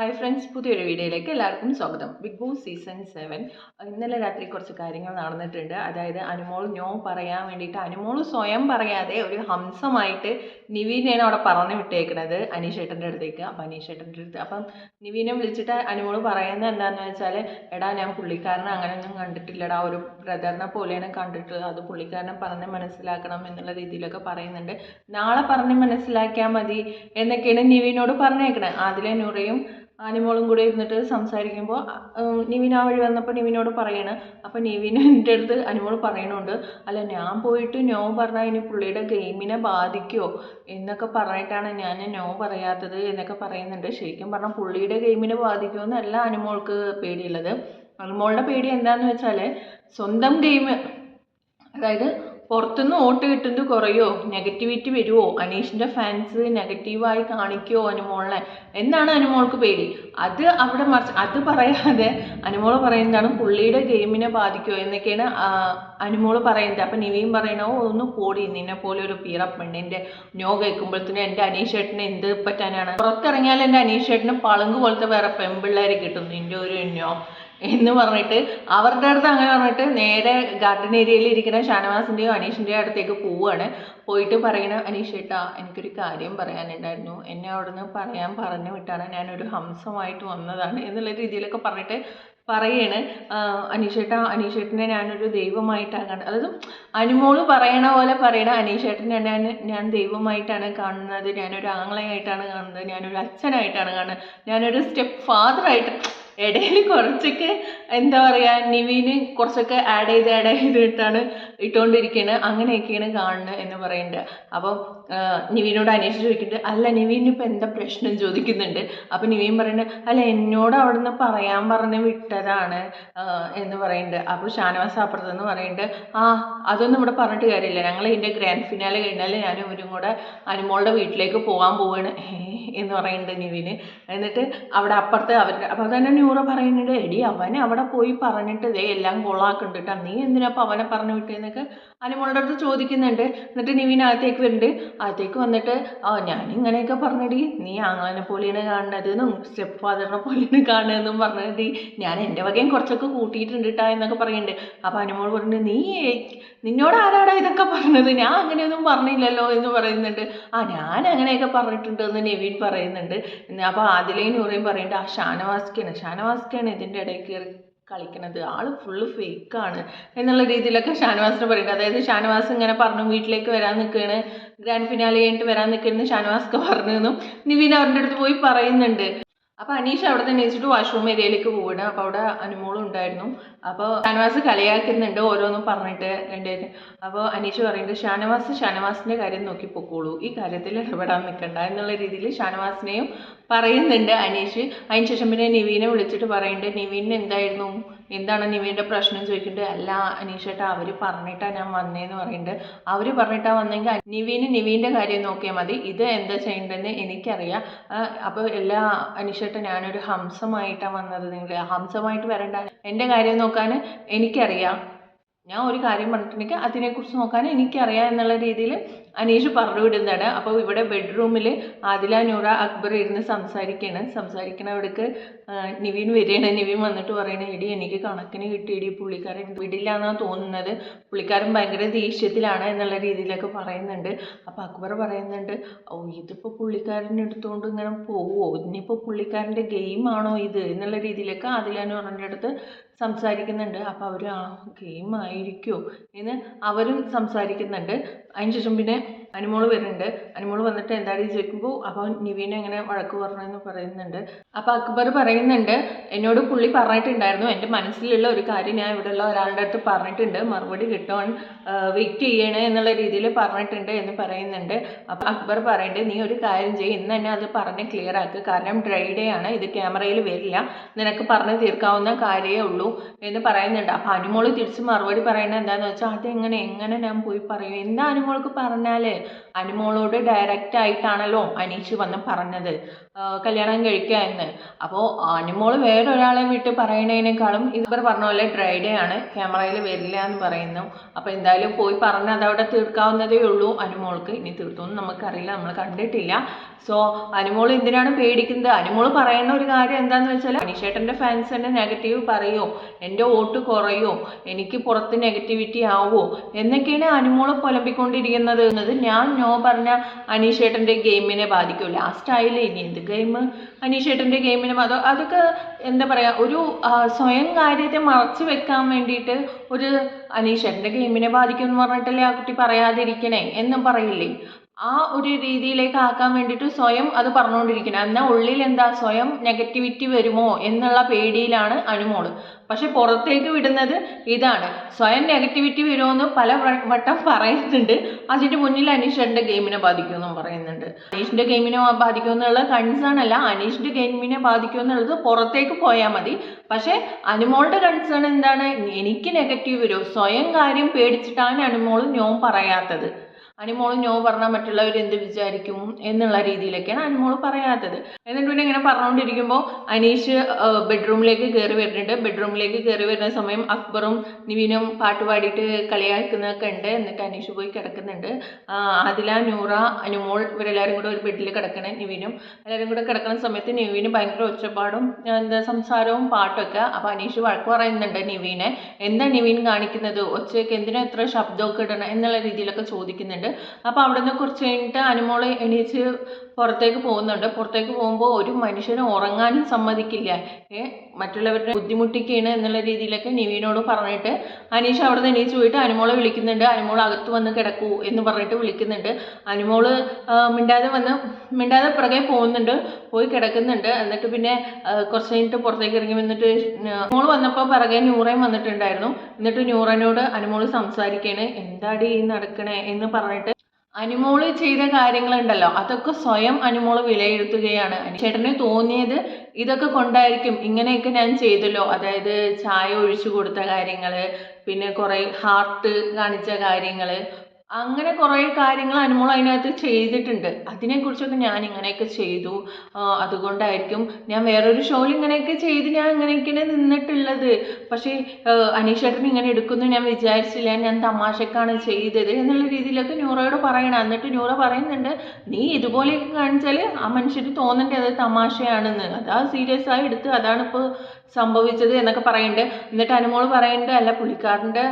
Hi friends, പുതിയൊരു വീഡിയോയിലേക്ക് എല്ലാവർക്കും സ്വാഗതം. ബിഗ് ബോസ് സീസൺ 7 ഇന്നലെ രാത്രി കുറച്ച് കാര്യങ്ങൾ നടന്നിട്ടുണ്ട്. അതായത് അനുമോൾ നോ പറയാൻ വേണ്ടിയിട്ട് അനുമോൾ സ്വയം പറയാതെ ഒരു ഹംസമായിട്ട് നിവീനെയാണ് അവിടെ പറഞ്ഞു വിട്ടേക്കുന്നത് അനീഷേട്ടൻ്റെ അടുത്തേക്ക്. അപ്പം അനീഷേട്ടൻ്റെ അടുത്ത് അപ്പം നിവീനെ വിളിച്ചിട്ട് അനുമോൾ പറയുന്നത് എന്താണെന്ന് വെച്ചാൽ, എടാ ഞാൻ പുള്ളിക്കാരനെ അങ്ങനെയൊന്നും കണ്ടിട്ടില്ലടാ, ഒരു ബ്രദറിനെ പോലെയാണ് കണ്ടിട്ടുള്ളത്, അത് പുള്ളിക്കാരനെ പറഞ്ഞ് മനസ്സിലാക്കണം എന്നുള്ള രീതിയിലൊക്കെ പറയുന്നുണ്ട്. നാളെ പറഞ്ഞ് മനസ്സിലാക്കിയാൽ മതി എന്നൊക്കെയാണ് നിവീനോട് പറഞ്ഞേക്കണേ. അതിലെ നൂറയും അനുമോളും കൂടെ ഇരുന്നിട്ട് സംസാരിക്കുമ്പോൾ നിവിൻ ആ വഴി വന്നപ്പോൾ നിവിനോട് പറയണം. അപ്പോൾ നിവിൻ്റെ അടുത്ത് അനുമോൾ പറയണുണ്ട്, അല്ല ഞാൻ പോയിട്ട് നോ പറഞ്ഞാൽ ഇനി പുള്ളിയുടെ ഗെയിമിനെ ബാധിക്കുമോ എന്നൊക്കെ പറഞ്ഞിട്ടാണ് ഞാൻ നോ പറയാത്തത് എന്നൊക്കെ പറയുന്നുണ്ട്. ശരിക്കും പറഞ്ഞാൽ പുള്ളിയുടെ ഗെയിമിനെ ബാധിക്കുമോ എന്നല്ല അനുമോൾക്ക് പേടിയുള്ളത്. അനുമോളുടെ പേടി എന്താണെന്ന് വെച്ചാൽ സ്വന്തം ഗെയിം, അതായത് പുറത്തുനിന്ന് വോട്ട് കിട്ടുന്നത് കുറയോ, നെഗറ്റിവിറ്റി വരുമോ, അനീഷിൻ്റെ ഫാൻസ് നെഗറ്റീവായി കാണിക്കുമോ അനുമോളിനെ എന്നാണ് അനുമോൾക്ക് പേടി. അത് അവിടെ അത് പറയാതെ അനുമോൾ പറയുന്നതാണ് പുള്ളിയുടെ ഗെയിമിനെ ബാധിക്കുമോ എന്നൊക്കെയാണ് അനുമോൾ പറയുന്നത്. അപ്പം നിവിയും പറയണോ, ഒന്ന് പോടി, നിന്നെ പോലെ ഒരു പീറ പെണ്ണിൻ്റെ നോ കേൾക്കുമ്പോഴത്തേനും എൻ്റെ അനീഷേട്ടന് എന്ത് പറ്റാനാണ്, പുറത്തിറങ്ങിയാൽ എൻ്റെ അനീഷേട്ടന് പളുങ്ക് പോലത്തെ വേറെ പെൺപിള്ളേർ കിട്ടും, നിൻ്റെ ഒരു നോ എന്ന് പറഞ്ഞിട്ട് അവരുടെ അടുത്ത് അങ്ങനെ പറഞ്ഞിട്ട് നേരെ ഗാർഡൻ ഏരിയയിൽ ഇരിക്കുന്ന ഷാനവാസിൻ്റെയോ അനീഷിൻ്റെയോ അടുത്തേക്ക് പോവുകയാണ്. പോയിട്ട് പറയണ, അനീഷേട്ടാ എനിക്കൊരു കാര്യം പറയാനുണ്ടായിരുന്നു, എന്നെ അവിടുന്ന് പറയാൻ പറഞ്ഞു വിട്ടാണ്, ഞാനൊരു ഹംസമായിട്ട് വന്നതാണ് എന്നുള്ള രീതിയിലൊക്കെ പറഞ്ഞിട്ട് പറയാണ്. അനീഷേട്ടനെ ഞാനൊരു ദൈവമായിട്ടാണ് കാണുന്നത്. അതായത് അനുമോള് പറയണ പോലെ പറയണ, അനീഷേട്ടനെ ഞാൻ ദൈവമായിട്ടാണ് കാണുന്നത്, ഞാനൊരു ആങ്ങളയായിട്ടാണ് കാണുന്നത്, ഞാനൊരു അച്ഛനായിട്ടാണ് കാണുന്നത്, ഞാനൊരു സ്റ്റെപ്പ് ഫാദറായിട്ട്. ഇടയിൽ കുറച്ചൊക്കെ എന്താ പറയുക, നിവീന് കുറച്ചൊക്കെ ആഡ് ചെയ്തിട്ടാണ് ഇട്ടുകൊണ്ടിരിക്കുന്നത്. അങ്ങനെയൊക്കെയാണ് കാണുന്നത് എന്ന് പറയുന്നുണ്ട്. അപ്പം നിവീനോട് അന്വേഷിച്ച് ചോദിക്കുന്നുണ്ട്, അല്ല നിവീനിപ്പോൾ എന്താ പ്രശ്നം ചോദിക്കുന്നുണ്ട്. അപ്പം നിവീൻ പറയുന്നത്, അല്ല എന്നോട് അവിടെ നിന്ന് പറയാൻ പറഞ്ഞ് വിട്ടതാണ് എന്ന് പറയുന്നുണ്ട്. അപ്പോൾ ഷാനവാസ് അപ്പുറത്തുനിന്ന് പറയുന്നുണ്ട്, അതൊന്നും ഇവിടെ പറഞ്ഞിട്ട് കാര്യമില്ല, ഞങ്ങൾ ഇതിൻ്റെ ഗ്രാൻഡ് ഫിനാലെ കഴിഞ്ഞാൽ ഞാനും ഇവരും കൂടെ അനുമോളുടെ വീട്ടിലേക്ക് പോകാൻ പോവുകയാണ് എന്ന് പറയുന്നുണ്ട് നിവിന്. എന്നിട്ട് അവിടെ അപ്പുറത്ത് അപ്പോൾ തന്നെ ന്യൂറ പറയുന്നുണ്ട്, എടി അവനെ അവിടെ പോയി പറഞ്ഞിട്ട് ഇതേ എല്ലാം കൊള്ളാക്കുന്നുണ്ട്, നീ എന്തിനാപ്പോൾ അവനെ പറഞ്ഞു വിട്ടേന്നൊക്കെ അനുമോളുടെ അടുത്ത് ചോദിക്കുന്നുണ്ട്. എന്നിട്ട് നിവിൻ അകത്തേക്ക് വരുന്നുണ്ട്. അകത്തേക്ക് വന്നിട്ട്, ഞാൻ ഇങ്ങനെയൊക്കെ പറഞ്ഞടി, നീ അങ്ങനെ പോലെയാണ് കാണുന്നതെന്നും സ്റ്റെപ്പ് ഫാദറിനെ പോലെയാണ് കാണുന്നതെന്നും പറഞ്ഞിട്ട് ഞാൻ എൻ്റെ വകയും കുറച്ചൊക്കെ കൂട്ടിയിട്ടുണ്ട് കേട്ടോ എന്നൊക്കെ പറയുന്നുണ്ട്. അപ്പോൾ അനുമോൾ പറഞ്ഞിട്ട്, നിന്നോട് ആരാടാ ഇതൊക്കെ പറഞ്ഞത്, ഞാൻ അങ്ങനെയൊന്നും പറഞ്ഞില്ലല്ലോ എന്ന് പറയുന്നുണ്ട്. ഞാൻ അങ്ങനെയൊക്കെ പറഞ്ഞിട്ടുണ്ട് എന്ന് നിവിൻ പറയുന്നുണ്ട്. അപ്പോൾ അതിലേയും നൂറയും പറയുന്നുണ്ട്, ഷാനവാസ്ക്കാണ് ഇതിൻ്റെ ഇടയിൽ കയറി കളിക്കണത്, ആള് ഫുള്ള് ഫേക്കാണ് എന്നുള്ള രീതിയിലൊക്കെ ഷാനവാസിന് പറയുന്നത്. അതായത് ഷാനവാസ് ഇങ്ങനെ പറഞ്ഞു വീട്ടിലേക്ക് വരാൻ നിൽക്കുകയാണ്, ഗ്രാൻഡ് ഫിനാലെ കഴിഞ്ഞിട്ട് വരാൻ നിൽക്കുകയെന്ന് ഷാനവാസ്ക്ക് പറഞ്ഞതെന്നും നിവിൻ അവരുടെ അടുത്ത് പോയി പറയുന്നുണ്ട്. അപ്പോൾ അനീഷ് അവിടെ തന്നെ വെച്ചിട്ട് വാഷ്റൂം ഏരിയയിലേക്ക് പോവുകയാണ്. അപ്പോൾ അവിടെ അനുമോളും ഉണ്ടായിരുന്നു. അപ്പോൾ ഷാനവാസ് കളിയാക്കുന്നുണ്ട് ഓരോന്നും പറഞ്ഞിട്ട് രണ്ടുപേരും. അപ്പോൾ അനീഷ് പറയുന്നുണ്ട്, ഷാനവാസിൻ്റെ കാര്യം നോക്കി പൊക്കോളൂ, ഈ കാര്യത്തിൽ ഇടപെടാൻ നിൽക്കണ്ട എന്നുള്ള രീതിയിൽ ഷാനവാസിനെയും പറയുന്നുണ്ട് അനീഷ്. അതിനുശേഷം പിന്നെ നിവീനെ വിളിച്ചിട്ട് പറയുന്നുണ്ട്, നിവീന് എന്താണ് നിവീൻ്റെ പ്രശ്നം ചോദിക്കുന്നുണ്ട്. അല്ല അനീഷേട്ടാ, അവർ പറഞ്ഞിട്ടാണ് ഞാൻ വന്നേന്ന് പറയുന്നുണ്ട്. അവർ പറഞ്ഞിട്ടാണ് വന്നെങ്കിൽ നിവീൻ്റെ കാര്യം നോക്കിയാൽ മതി, ഇത് എന്താ ചെയ്യേണ്ടതെന്ന് എനിക്കറിയാം. അപ്പോൾ അനീഷേട്ടാ, ഞാനൊരു ഹംസമായിട്ടാണ് വന്നത്, നിങ്ങൾ ഹംസമായിട്ട് വരണ്ട, എൻ്റെ കാര്യം നോക്കാൻ എനിക്കറിയാം, ഞാൻ ഒരു കാര്യം പറഞ്ഞിട്ടുണ്ടെങ്കിൽ അതിനെക്കുറിച്ച് നോക്കാൻ എനിക്കറിയാം എന്നുള്ള രീതിയിൽ അനീഷ് പറഞ്ഞു വിടുന്നതാണ്. അപ്പോൾ ഇവിടെ ബെഡ്റൂമിൽ ആദില, നൂറ, അക്ബർ ഇരുന്ന് സംസാരിക്കണവിടേക്ക് നിവിൻ വരികയാണ്. നിവിൻ വന്നിട്ട് പറയണ, എടി എനിക്ക് കണക്കിന് കിട്ടിയടി, പുള്ളിക്കാരൻ വിടില്ല എന്നാണ് തോന്നുന്നത്, പുള്ളിക്കാരൻ ഭയങ്കര ദേഷ്യത്തിലാണ് എന്നുള്ള രീതിയിലൊക്കെ പറയുന്നുണ്ട്. അപ്പോൾ അക്ബർ പറയുന്നുണ്ട്, ഇതിപ്പോൾ പുള്ളിക്കാരൻ എടുത്തുകൊണ്ട് ഇങ്ങനെ പോവുമോ, ഇനിയിപ്പോൾ പുള്ളിക്കാരൻ്റെ ഗെയിമാണോ ഇത് എന്നുള്ള രീതിയിലൊക്കെ ആദില, നൂറിൻ്റെ അടുത്ത് സംസാരിക്കുന്നുണ്ട്. അപ്പോൾ അവർ ഗെയിം ആയിരിക്കുമോ എന്ന് അവരും സംസാരിക്കുന്നുണ്ട്. അതിനുശേഷം പിന്നെ അനുമോൾ വരുന്നുണ്ട്. അനുമോൾ വന്നിട്ട് എന്താടി ചോദിക്കുമ്പോൾ അപ്പോൾ നിവീനെ എങ്ങനെ വഴക്ക് പറഞ്ഞെന്ന് പറയുന്നുണ്ട്. അപ്പോൾ അക്ബർ പറയുന്നുണ്ട്, എന്നോട് പുള്ളി പറഞ്ഞിട്ടുണ്ടായിരുന്നു, എൻ്റെ മനസ്സിലുള്ള ഒരു കാര്യം ഞാൻ ഇവിടെയുള്ള ഒരാളുടെ അടുത്ത് പറഞ്ഞിട്ടുണ്ട്, മറുപടി കിട്ടാൻ വെയിറ്റ് ചെയ്യണേ എന്നുള്ള രീതിയിൽ പറഞ്ഞിട്ടുണ്ട് എന്ന് പറയുന്നുണ്ട്. അപ്പോൾ അക്ബർ പറയുന്നുണ്ട്, നീ ഒരു കാര്യം ചെയ്യും, ഇന്ന് തന്നെ അത് പറഞ്ഞ് ക്ലിയർ ആക്കുക, കാരണം ഡ്രൈ ഡേ ആണ്, ഇത് ക്യാമറയിൽ വരില്ല, നിനക്ക് പറഞ്ഞ് തീർക്കാവുന്ന കാര്യമേ ഉള്ളൂ എന്ന് പറയുന്നുണ്ട്. അപ്പോൾ അനുമോൾ തിരിച്ച് മറുപടി പറയുന്നത് എന്താണെന്ന് വെച്ചാൽ, അതെങ്ങനെ ഞാൻ പോയി പറയും, എന്താ അനുമോൾക്ക് പറഞ്ഞാൽ, അനുമോളോട് ഡയറക്റ്റ് ആയിട്ടാണല്ലോ അനീഷ് വന്ന് പറഞ്ഞത് കല്യാണം കഴിക്കുക എന്ന്. അപ്പോൾ അനുമോൾ വേറൊരാളെ വിട്ട് പറയണതിനേക്കാളും ഇവർ പറഞ്ഞ പോലെ ഡ്രൈ ഡേ ആണ്, ക്യാമറയിൽ വരില്ല എന്ന് പറയുന്നു. അപ്പോൾ എന്തായാലും പോയി പറഞ്ഞ് അതവിടെ തീർക്കാവുന്നതേ ഉള്ളൂ അനുമോൾക്ക്. ഇനി തീർത്തൊന്നും നമുക്കറിയില്ല, നമ്മൾ കണ്ടിട്ടില്ല. സോ അനുമോൾ എന്തിനാണ് പേടിക്കുന്നത്? അനുമോൾ പറയുന്ന ഒരു കാര്യം എന്താണെന്ന് വെച്ചാൽ അനീഷേട്ടൻ്റെ ഫാൻസ് എന്നെ നെഗറ്റീവ് പറയുമോ, എൻ്റെ വോട്ട് കുറയോ, എനിക്ക് പുറത്ത് നെഗറ്റിവിറ്റി ആവുമോ എന്നൊക്കെയാണ് അനുമോൾ പുലമ്പിക്കൊണ്ടിരിക്കുന്നത്. ഞാൻ നോ പറഞ്ഞ അനീഷേട്ടൻ്റെ ഗെയിമിനെ ബാധിക്കും. ലാസ്റ്റ് ആയില്ലേ, ഇനി എന്ത് ഗെയിം അനീഷേട്ടൻ്റെ ഗെയിമിനെ അതൊക്കെ എന്താ പറയുക, ഒരു സ്വയം കാര്യത്തെ മറച്ചു വെക്കാൻ വേണ്ടിയിട്ട് ഒരു അനീഷേട്ടൻ്റെ ഗെയിമിനെ ബാധിക്കും എന്ന് പറഞ്ഞിട്ടല്ലേ ആ കുട്ടി പറയാതിരിക്കണേ എന്നും പറയില്ലേ. ആ ഒരു രീതിയിലേക്ക് ആക്കാൻ വേണ്ടിയിട്ട് സ്വയം അത് പറഞ്ഞുകൊണ്ടിരിക്കണം. എന്നാൽ ഉള്ളിൽ എന്താ, സ്വയം നെഗറ്റിവിറ്റി വരുമോ എന്നുള്ള പേടിയിലാണ് അനുമോള്. പക്ഷെ പുറത്തേക്ക് വിടുന്നത് ഇതാണ്, സ്വയം നെഗറ്റിവിറ്റി വരുമെന്ന് പല വട്ടം പറയുന്നുണ്ട്. അതിൻ്റെ മുന്നിൽ അനീഷിൻ്റെ ഗെയിമിനെ ബാധിക്കുമെന്നും പറയുന്നുണ്ട്. അനീഷിൻ്റെ ഗെയിമിനെ ബാധിക്കുമെന്നുള്ള കൺസേൺ അല്ല, അനീഷിൻ്റെ ഗെയിമിനെ ബാധിക്കുമെന്നുള്ളത് പുറത്തേക്ക് പോയാൽ മതി. പക്ഷേ അനുമോളുടെ കൺസേൺ എന്താണ്, എനിക്ക് നെഗറ്റീവ് വരുമോ, സ്വയം കാര്യം പേടിച്ചിട്ടാണ് അനുമോൾ നോ പറയാത്തത്. അനുമോൾ നോ പറഞ്ഞാൽ മറ്റുള്ളവർ എന്ത് വിചാരിക്കും എന്നുള്ള രീതിയിലൊക്കെയാണ് അനുമോൾ പറയാത്തത്. എന്നിട്ട് പിന്നെ ഇങ്ങനെ പറഞ്ഞുകൊണ്ടിരിക്കുമ്പോൾ അനീഷ് ബെഡ്റൂമിലേക്ക് കയറി വരുന്നുണ്ട്. ബെഡ്റൂമിലേക്ക് കയറി വരുന്ന സമയം അക്ബറും നിവിനും പാട്ട് പാടിയിട്ട് കളിയാക്കുന്നതൊക്കെ ഉണ്ട്. എന്നിട്ട് അനീഷ് പോയി കിടക്കുന്നുണ്ട്. ആദില, നൂറ, അനുമോൾ ഇവരെല്ലാവരും കൂടെ ഒരു ബെഡിൽ കിടക്കണേ. നിവിനും എല്ലാവരും കൂടെ കിടക്കുന്ന സമയത്ത് നിവിന് ഭയങ്കര ഒച്ചപ്പാടും സംസാരവും പാട്ടൊക്കെ. അപ്പോൾ അനീഷ് വഴക്ക് പറയുന്നുണ്ട് നിവിനെ, എന്താ നിവിൻ കാണിക്കുന്നത്, ഒച്ചയൊക്കെ എന്തിനാ എത്ര ശബ്ദമൊക്കെ ഇടണം എന്നുള്ള രീതിയിലൊക്കെ ചോദിക്കുന്നുണ്ട്. അപ്പോൾ അവിടെ നിന്ന് കുറച്ച് കഴിഞ്ഞിട്ട് അനുമോൾ എണീച്ച് പുറത്തേക്ക് പോകുന്നുണ്ട്. പുറത്തേക്ക് പോകുമ്പോൾ ഒരു മനുഷ്യനെ ഉറങ്ങാനും സമ്മതിക്കില്ല, മറ്റുള്ളവരുടെ ബുദ്ധിമുട്ടിക്കുകയാണ് എന്നുള്ള രീതിയിലൊക്കെ നിവിനോട് പറഞ്ഞിട്ട് അനീഷ് അവിടെ നിന്ന് എണീച്ച് പോയിട്ട് അനുമോളെ വിളിക്കുന്നുണ്ട്. അനുമോൾ അകത്ത് വന്ന് കിടക്കൂ എന്ന് പറഞ്ഞിട്ട് വിളിക്കുന്നുണ്ട്. അനുമോൾ മിണ്ടാതെ പിറകെ പോകുന്നുണ്ട്, പോയി കിടക്കുന്നുണ്ട്. എന്നിട്ട് പിന്നെ കുറച്ച് കഴിഞ്ഞിട്ട് പുറത്തേക്ക് ഇറങ്ങി വന്നിട്ട് അനുമോൾ വന്നപ്പോൾ പിറകെ നൂറയും വന്നിട്ടുണ്ടായിരുന്നു. എന്നിട്ട് നൂറനോട് അനുമോൾ സംസാരിക്കുകയാണ്, എന്താടി നടക്കണേ എന്ന് പറഞ്ഞിട്ട്. അനുമോള് ചെയ്ത കാര്യങ്ങളുണ്ടല്ലോ അതൊക്കെ സ്വയം അനുമോള് വിലയിരുത്തുകയാണ്. ചേട്ടന് തോന്നിയത് ഇതൊക്കെ കൊണ്ടായിരിക്കും, ഇങ്ങനെയൊക്കെ ഞാൻ ചെയ്തല്ലോ, അതായത് ചായ ഒഴിച്ചു കൊടുത്ത കാര്യങ്ങൾ, പിന്നെ കുറേ ഹാർട്ട് കാണിച്ച കാര്യങ്ങൾ, അങ്ങനെ കുറേ കാര്യങ്ങൾ അനുമോൾ അതിനകത്ത് ചെയ്തിട്ടുണ്ട്. അതിനെക്കുറിച്ചൊക്കെ ഞാൻ ഇങ്ങനെയൊക്കെ ചെയ്തു, അതുകൊണ്ടായിരിക്കും ഞാൻ വേറൊരു ഷോയിൽ ഇങ്ങനെയൊക്കെ ചെയ്ത് ഞാൻ ഇങ്ങനെയൊക്കെയാണ് നിന്നിട്ടുള്ളത്. പക്ഷേ അനീഷേട്ടൻ ഇങ്ങനെ എടുക്കുന്നു ഞാൻ വിചാരിച്ചില്ല, ഞാൻ തമാശക്കാണ് ചെയ്തത് എന്നുള്ള രീതിയിലൊക്കെ നൂറയോട് പറയണം. എന്നിട്ട് നൂറ പറയുന്നുണ്ട്, നീ ഇതുപോലെയൊക്കെ കാണിച്ചാൽ ആ മനുഷ്യന് തോന്നണ്ടേ അത് തമാശയാണെന്ന്, അതാ സീരിയസ് ആയി എടുത്ത്, അതാണിപ്പോൾ സംഭവിച്ചത് എന്നൊക്കെ പറയുന്നുണ്ട്. എന്നിട്ട് അനുമോൾ പറയുന്നുണ്ട്, അല്ല പുള്ളിക്കാരൻ്റെ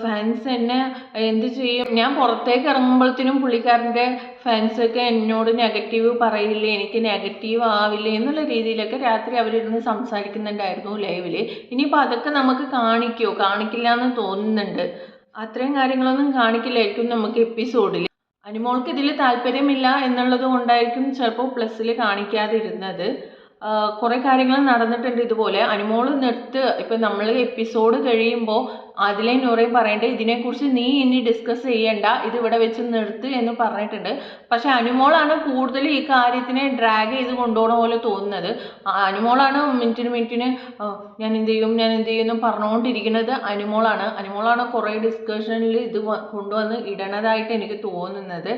ഫാൻസ് എന്നെ എന്ത് ചെയ്യും, ഞാൻ പുറത്തേക്ക് ഇറങ്ങുമ്പോഴത്തേനും പുള്ളിക്കാരൻ്റെ ഫാൻസൊക്കെ എന്നോട് നെഗറ്റീവ് പറയില്ലേ, എനിക്ക് നെഗറ്റീവ് ആവില്ലേ എന്നുള്ള രീതിയിലൊക്കെ രാത്രി അവരിരുന്ന് സംസാരിക്കുന്നുണ്ടായിരുന്നു ലൈവിൽ. ഇനിയിപ്പോൾ അതൊക്കെ നമുക്ക് കാണിക്കില്ല എന്ന് തോന്നുന്നുണ്ട്. അത്രയും കാര്യങ്ങളൊന്നും കാണിക്കില്ലായിരിക്കും നമുക്ക് എപ്പിസോഡിൽ. അനുമോൾക്ക് ഇതിൽ താല്പര്യമില്ല എന്നുള്ളത് കൊണ്ടായിരിക്കും ചിലപ്പോൾ പ്ലസ്സിൽ കാണിക്കാതിരുന്നത്. കുറേ കാര്യങ്ങൾ നടന്നിട്ടുണ്ട് ഇതുപോലെ. അനുമോൾ ഇപ്പം നമ്മൾ എപ്പിസോഡ് കഴിയുമ്പോൾ അതിലെ നൂറയും പറയേണ്ടത് ഇതിനെക്കുറിച്ച് നീ ഇനി ഡിസ്കസ് ചെയ്യണ്ട, ഇത് ഇവിടെ വെച്ച് നിർത്ത് എന്ന് പറഞ്ഞിട്ടുണ്ട്. പക്ഷെ അനുമോളാണ് കൂടുതൽ ഈ കാര്യത്തിനെ ഡ്രാഗ് ചെയ്ത് കൊണ്ടുപോകുന്ന പോലെ തോന്നുന്നത്. അനുമോളാണ് മിനിറ്റിന് ഞാൻ എന്ത് ചെയ്യും എന്ന് പറഞ്ഞുകൊണ്ടിരിക്കുന്നത് അനുമോളാണ് കുറേ ഡിസ്കഷനിൽ ഇത് കൊണ്ടുവന്ന് ഇടണതായിട്ട് എനിക്ക് തോന്നുന്നത്.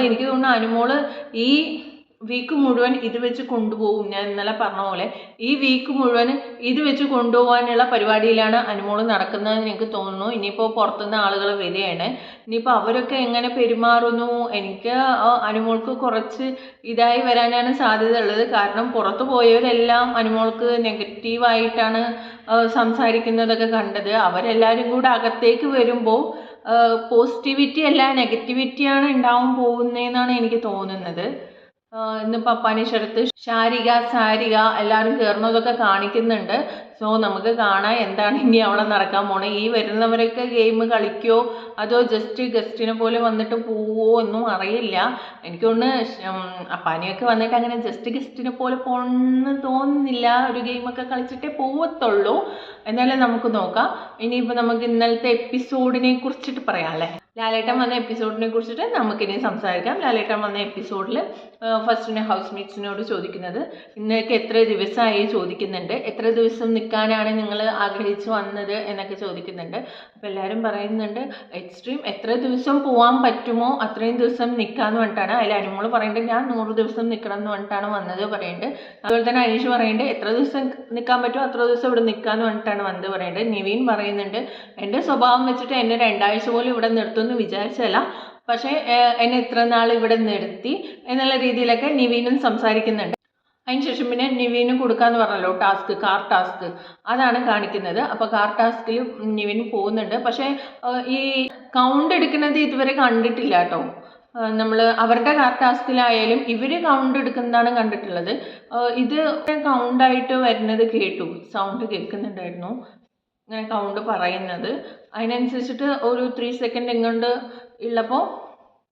എനിക്ക് തോന്നുന്നു അനുമോൾ ഈ വീക്ക് മുഴുവൻ ഇത് വെച്ച് കൊണ്ടുപോകും. ഞാൻ ഇന്നലെ പറഞ്ഞ പോലെ ഈ വീക്ക് മുഴുവൻ ഇത് വെച്ച് കൊണ്ടുപോകാനുള്ള പരിപാടിയിലാണ് അനുമോൾ നടക്കുന്നതെന്ന് എനിക്ക് തോന്നുന്നു. ഇനിയിപ്പോൾ പുറത്തുനിന്ന് ആളുകൾ വരികയാണ്, ഇനിയിപ്പോൾ അവരൊക്കെ എങ്ങനെ പെരുമാറുന്നു, എനിക്ക് അനുമോൾക്ക് കുറച്ച് ഇതായി വരാനാണ് സാധ്യത ഉള്ളത്. കാരണം പുറത്തു പോയവരെല്ലാം അനുമോൾക്ക് നെഗറ്റീവായിട്ടാണ് സംസാരിക്കുന്നതൊക്കെ കണ്ടത്. അവരെല്ലാവരും കൂടെ അകത്തേക്ക് വരുമ്പോൾ പോസിറ്റിവിറ്റി അല്ല നെഗറ്റിവിറ്റിയാണ് ഉണ്ടാവാൻ പോകുന്നതെന്നാണ് എനിക്ക് തോന്നുന്നത്. ഇന്ന് പപ്പാനീഷടുത്ത് സാരിക എല്ലാവരും കയറുന്നതൊക്കെ കാണിക്കുന്നുണ്ട്. സോ നമുക്ക് കാണാം എന്താണ് ഇനി അവിടെ നടക്കാൻ പോണേ. ഈ വരുന്നവരൊക്കെ ഗെയിം കളിക്കുമോ അതോ ജസ്റ്റ് ഗസ്റ്റിനെ പോലെ വന്നിട്ട് പോവോ ഒന്നും അറിയില്ല. എനിക്ക് തോന്നുന്നു അപ്പാനിയൊക്കെ വന്നിട്ട് അങ്ങനെ ജസ്റ്റ് ഗസ്റ്റിനെ പോലെ പോണെന്ന് തോന്നുന്നില്ല, ഒരു ഗെയിമൊക്കെ കളിച്ചിട്ടേ പോവത്തുള്ളൂ. എന്നാലും നമുക്ക് നോക്കാം. ഇനിയിപ്പോൾ നമുക്ക് ഇന്നലത്തെ എപ്പിസോഡിനെ കുറിച്ചിട്ട് പറയാം അല്ലേ. ലാലേട്ടൻ വന്ന എപ്പിസോഡിനെ കുറിച്ചിട്ട് നമുക്കിനി സംസാരിക്കാം. ലാലേട്ടൻ വന്ന എപ്പിസോഡിൽ ഫസ്റ്റിന് ഹൗസ് മേറ്റ്സിനോട് ചോദിക്കുന്നത് ഇന്നേക്ക് എത്ര ദിവസമായി ചോദിക്കുന്നുണ്ട്, എത്ര ദിവസം നിൽക്കാനാണ് നിങ്ങൾ ആഗ്രഹിച്ച് വന്നത് എന്നൊക്കെ ചോദിക്കുന്നുണ്ട്. അപ്പോൾ എല്ലാവരും പറയുന്നുണ്ട് എക്സ്ട്രീം എത്ര ദിവസം പോകാൻ പറ്റുമോ അത്രയും ദിവസം നിൽക്കാമെന്ന് പറഞ്ഞിട്ടാണ്. അതിൽ അനുമോൾ പറയുന്നുണ്ട് ഞാൻ 100 ദിവസം നിൽക്കണം എന്ന് പറഞ്ഞിട്ടാണ് വന്നത് പറയുന്നുണ്ട്. അതുപോലെ തന്നെ അനീഷ് പറയുന്നുണ്ട് എത്ര ദിവസം നിൽക്കാൻ പറ്റുമോ അത്ര ദിവസം ഇവിടെ നിൽക്കാമെന്ന് പറഞ്ഞിട്ടാണ് വന്നത് പറയുന്നുണ്ട്. നിവീൻ പറയുന്നുണ്ട് എൻ്റെ സ്വഭാവം വെച്ചിട്ട് എന്നെ 2 ആഴ്ച പോലും ഇവിടെ നിർത്തുമെന്ന് വിചാരിച്ചല്ല, പക്ഷേ എന്നെ ഇത്ര നാൾ ഇവിടെ നിർത്തി എന്നുള്ള രീതിയിലൊക്കെ നിവീനും സംസാരിക്കുന്നുണ്ട്. അതിനുശേഷം പിന്നെ നിവീന് കൊടുക്കാന്ന് പറഞ്ഞല്ലോ ടാസ്ക്, കാർ ടാസ്ക്, അതാണ് കാണിക്കുന്നത്. അപ്പോൾ കാർ ടാസ്കിൽ നിവിൻ പോകുന്നുണ്ട്. പക്ഷേ ഈ കൗണ്ട് എടുക്കുന്നത് ഇതുവരെ കണ്ടിട്ടില്ല കേട്ടോ. നമ്മൾ അവരുടെ കാർ ടാസ്കിലായാലും ഇവർ കൗണ്ട് എടുക്കുന്നതാണ് കണ്ടിട്ടുള്ളത്. ഇത് കൗണ്ടായിട്ട് വരുന്നത് കേട്ടു, സൗണ്ട് കേൾക്കുന്നുണ്ടായിരുന്നു, ഇങ്ങനെ കൗണ്ട് പറയുന്നത്. അതിനനുസരിച്ചിട്ട് ഒരു 3 സെക്കൻഡ് എങ്ങോണ്ട് ഉള്ളപ്പോൾ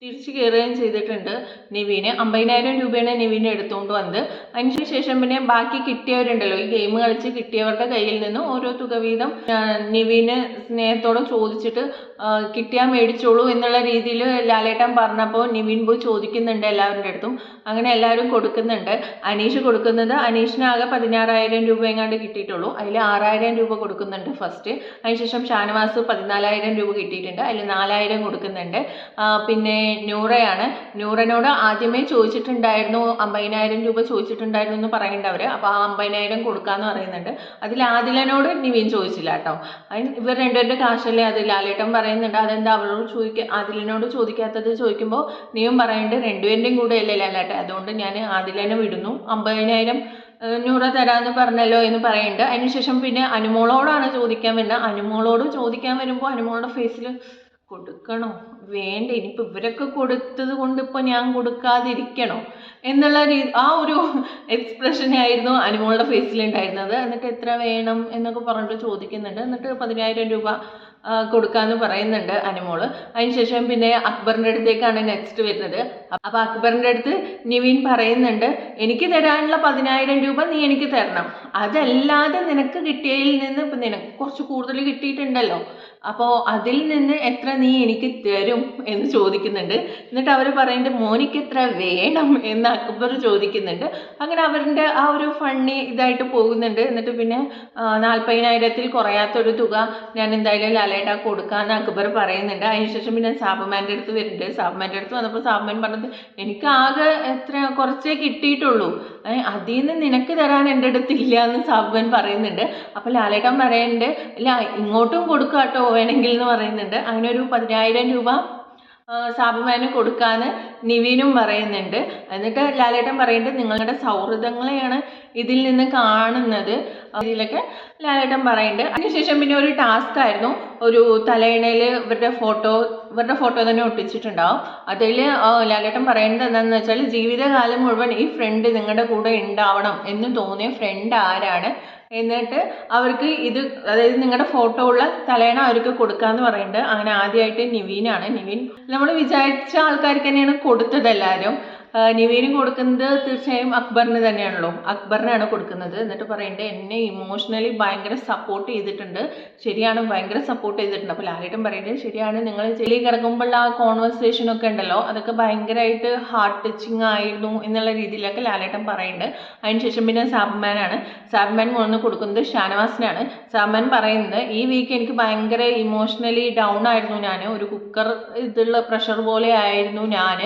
തിരിച്ചു കയറുകയും ചെയ്തിട്ടുണ്ട് നിവീന്. 50,000 രൂപയാണ് നിവീന് എടുത്തുകൊണ്ട് വന്നത്. അതിന് ശേഷം പിന്നെ ബാക്കി കിട്ടിയവരുണ്ടല്ലോ, ഈ ഗെയിം കളിച്ച് കിട്ടിയവരുടെ കയ്യിൽ നിന്ന് ഓരോ തുക വീതം നിവീന് സ്നേഹത്തോടെ ചോദിച്ചിട്ട് കിട്ടിയാൽ മേടിച്ചോളൂ എന്നുള്ള രീതിയിൽ ലാലേട്ടൻ പറഞ്ഞപ്പോൾ നിവീൻ പോയി ചോദിക്കുന്നുണ്ട് എല്ലാവരുടെ അടുത്തും. അങ്ങനെ എല്ലാവരും കൊടുക്കുന്നുണ്ട്. അനീഷ് കൊടുക്കുന്നത്, അനീഷിന് ആകെ 16,000 രൂപ എങ്ങാണ്ട് കിട്ടിയിട്ടുള്ളൂ. അതിൽ 6,000 രൂപ കൊടുക്കുന്നുണ്ട് ഫസ്റ്റ്. അതിനുശേഷം ഷാനവാസ് 14,000 രൂപ കിട്ടിയിട്ടുണ്ട്, അതിൽ 4,000 കൊടുക്കുന്നുണ്ട്. പിന്നെ നൂറയാണ്. നൂറനോട് ആദ്യമേ ചോദിച്ചിട്ടുണ്ടായിരുന്നു, 50,000 രൂപ ചോദിച്ചിട്ടുണ്ടായിരുന്നു എന്ന് പറയുന്നുണ്ട്. അപ്പോൾ ആ 50,000 കൊടുക്കാമെന്ന് പറയുന്നുണ്ട്. അതിൽ ആദിലനോട് നിവീൻ ചോദിച്ചില്ല കേട്ടോ. അതിന് ഇവർ രണ്ടുപേരുടെ കാശല്ലേ അത്. ലാലേട്ടൻ പറയുന്നുണ്ട് അതെന്താ അവളോട് ആദിലനോട് ചോദിക്കാത്തത് ചോദിക്കുമ്പോൾ നീയും പറയുന്നുണ്ട് രണ്ടുപേരുടെയും കൂടെ അല്ലേ ലാലേട്ടൻ, അതുകൊണ്ട് ഞാൻ ആദിലനെ വിടുന്നു, 50,000 നൂറ തരാമെന്ന് പറഞ്ഞല്ലോ എന്ന് പറയുന്നുണ്ട്. അതിനുശേഷം പിന്നെ അനുമോളോടാണ് ചോദിക്കാൻ വരുന്നത്. അനുമോളോട് ചോദിക്കാൻ വരുമ്പോൾ അനുമോളുടെ ഫേസിൽ കൊടുക്കണോ വേണ്ട, ഇനിയിപ്പോൾ ഇവരൊക്കെ കൊടുത്തത് കൊണ്ട് ഇപ്പോൾ ഞാൻ കൊടുക്കാതിരിക്കണോ എന്നുള്ള ആ ഒരു എക്സ്പ്രഷനായിരുന്നു അനുമോളുടെ ഫേസിലുണ്ടായിരുന്നത്. എന്നിട്ട് എത്ര വേണം എന്നൊക്കെ പറഞ്ഞിട്ട് ചോദിക്കുന്നുണ്ട്. എന്നിട്ട് 10,000 രൂപ കൊടുക്കാമെന്ന് പറയുന്നുണ്ട് അനുമോള്. അതിനുശേഷം പിന്നെ അക്ബറിൻ്റെ അടുത്തേക്കാണ് നെക്സ്റ്റ് വരുന്നത്. അപ്പോൾ അക്ബറിൻ്റെ അടുത്ത് നിവീൻ പറയുന്നുണ്ട് എനിക്ക് തരാനുള്ള 10,000 രൂപ നീ എനിക്ക് തരണം, അതല്ലാതെ നിനക്ക് കിട്ടിയതിൽ നിന്ന് ഇപ്പം നിനക്ക് കുറച്ച് കൂടുതൽ കിട്ടിയിട്ടുണ്ടല്ലോ, അപ്പോൾ അതിൽ നിന്ന് എത്ര നീ എനിക്ക് തരും എന്ന് ചോദിക്കുന്നുണ്ട്. എന്നിട്ട് അവർ പറയുന്നുണ്ട് മോനിക്ക് എത്ര വേണം എന്ന് അക്ബർ ചോദിക്കുന്നുണ്ട്. അങ്ങനെ അവരുടെ ആ ഒരു ഫണ്ണി ഇതായിട്ട് പോകുന്നുണ്ട്. എന്നിട്ട് പിന്നെ 40,000-ൽ കുറയാത്തൊരു തുക ഞാൻ എന്തായാലും ലാലേട്ടാ കൊടുക്കാമെന്ന് അക്ബർ പറയുന്നുണ്ട്. അതിനുശേഷം പിന്നെ സാബുമാൻ്റെ അടുത്ത് വരുന്നുണ്ട്. സാബുമാൻ്റെ അടുത്ത് വന്നപ്പോൾ സാബുമാൻ പറഞ്ഞത് എനിക്ക് ആകെ കുറച്ചേ കിട്ടിയിട്ടുള്ളൂ, അതിൽ നിന്ന് നിനക്ക് തരാൻ എൻ്റെ അടുത്തില്ല എന്ന് സാബുമാൻ പറയുന്നുണ്ട്. അപ്പോൾ ലാലേട്ടൻ പറയുന്നുണ്ട് ഇല്ല ഇങ്ങോട്ടും കൊടുക്കുക കേട്ടോ വേണമെങ്കിൽ എന്ന് പറയുന്നുണ്ട്. അങ്ങനെ ഒരു 10,000 രൂപ സാബുമാന് കൊടുക്കാന്ന് നിവീനും പറയുന്നുണ്ട്. എന്നിട്ട് ലാലേട്ടൻ പറയുന്നുണ്ട് നിങ്ങളുടെ സൗഹൃദങ്ങളെയാണ് ഇതിൽ നിന്ന് കാണുന്നത്, ഇതിലൊക്കെ ലാലേട്ടൻ പറയുന്നുണ്ട്. അതിനുശേഷം പിന്നെ ഒരു ടാസ്ക് ആയിരുന്നു, ഒരു തലയിണയിൽ ഇവരുടെ ഫോട്ടോ തന്നെ ഒട്ടിച്ചിട്ടുണ്ടാവും. അതിൽ ലാലേട്ടൻ പറയുന്നത് എന്താണെന്ന് വെച്ചാൽ ജീവിതകാലം മുഴുവൻ ഈ ഫ്രണ്ട് നിങ്ങളുടെ കൂടെ ഉണ്ടാവണം എന്ന് തോന്നിയ ഫ്രണ്ട് ആരാണ്, എന്നിട്ട് അവർക്ക് ഇത് അതായത് നിങ്ങളുടെ ഫോട്ടോ ഉള്ള തലയണ അവർക്ക് കൊടുക്കാമെന്ന് പറയുന്നുണ്ട്. അങ്ങനെ ആദ്യമായിട്ട് നിവീനാണ്. നിവീൻ നമ്മൾ വിചാരിച്ച ആൾക്കാർക്ക് തന്നെയാണ് കൊടുത്തത് എല്ലാവരും. നിവീനും കൊടുക്കുന്നത് തീർച്ചയായും അക്ബറിന് തന്നെയാണല്ലോ, അക്ബറിനാണ് കൊടുക്കുന്നത്. എന്നിട്ട് പറയുന്നുണ്ട് എന്നെ ഇമോഷണലി ഭയങ്കര സപ്പോർട്ട് ചെയ്തിട്ടുണ്ട്, ശരിയാണ് ഭയങ്കര സപ്പോർട്ട് ചെയ്തിട്ടുണ്ട്. അപ്പോൾ ലാലേട്ടൻ പറയുന്നത് ശരിയാണ്, നിങ്ങൾ ചെളി കിടക്കുമ്പോൾ ആ കോൺവെർസേഷനൊക്കെ ഉണ്ടല്ലോ അതൊക്കെ ഭയങ്കരമായിട്ട് ഹാർട്ട് ടച്ചിങ് ആയിരുന്നു എന്നുള്ള രീതിയിലൊക്കെ ലാലേട്ടൻ പറയുന്നുണ്ട്. അതിനുശേഷം പിന്നെ സാബ്മാൻ കൊണ്ടു കൊടുക്കുന്നത് ഷാനവാസിനാണ്. സാബ്മാൻ പറയുന്നത് ഈ വീക്ക് എനിക്ക് ഭയങ്കര ഇമോഷണലി ഡൗൺ ആയിരുന്നു, ഞാൻ ഒരു കുക്കർ ഇതുള്ള പ്രഷർ പോലെ ആയിരുന്നു ഞാൻ.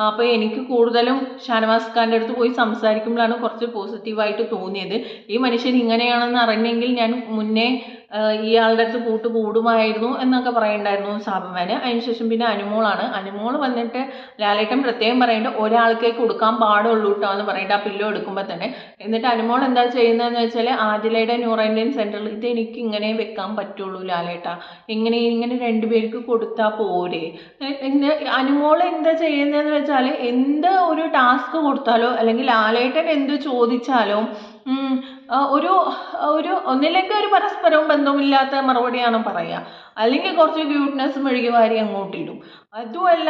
അപ്പോൾ എനിക്ക് കൂടുതലും ഷാനവാസ് ഖാൻ്റെ അടുത്ത് പോയി സംസാരിക്കുമ്പോഴാണ് കുറച്ച് പോസിറ്റീവായിട്ട് തോന്നിയത്. ഈ മനുഷ്യൻ ഇങ്ങനെയാണെന്ന് അറിഞ്ഞെങ്കിൽ ഞാൻ മുന്നേ ഇയാളുടെ അടുത്ത് കൂടുമായിരുന്നു എന്നൊക്കെ പറയുന്നുണ്ടായിരുന്നു സാബുമാന്. അതിനുശേഷം പിന്നെ അനുമോൾ വന്നിട്ട് ലാലേട്ടൻ പ്രത്യേകം പറയുന്നുണ്ട് ഒരാൾക്കേ കൊടുക്കാൻ പാടുള്ളൂ കേട്ടോ എന്ന് പറയുന്നുണ്ട് ആ പില്ലോ എടുക്കുമ്പോൾ തന്നെ. എന്നിട്ട് അനുമോൾ എന്താ ചെയ്യുന്നതെന്ന് വെച്ചാൽ ആദിലയുടെ ന്യൂറോന്റെയും സെൻറ്ററിൽ ഇത് എനിക്ക് ഇങ്ങനെ വെക്കാൻ പറ്റുള്ളൂ ലാലേട്ടാ, ഇങ്ങനെ 2 പേർക്ക് കൊടുത്താൽ പോരെ. അനുമോൾ എന്താ ചെയ്യുന്നതെന്ന് വെച്ചാൽ എന്ത് ഒരു ടാസ്ക് കൊടുത്താലോ അല്ലെങ്കിൽ ലാലേട്ടൻ എന്ത് ചോദിച്ചാലോ ഒരു ഒന്നില്ലെങ്കിൽ ഒരു പരസ്പരവും ബന്ധവുമില്ലാത്ത മറുപടിയാണ് പറയുക, അല്ലെങ്കിൽ കുറച്ച് ക്യൂട്ട്നെസ് മെഴുകി വാരി അങ്ങോട്ടിടും. അതുമല്ല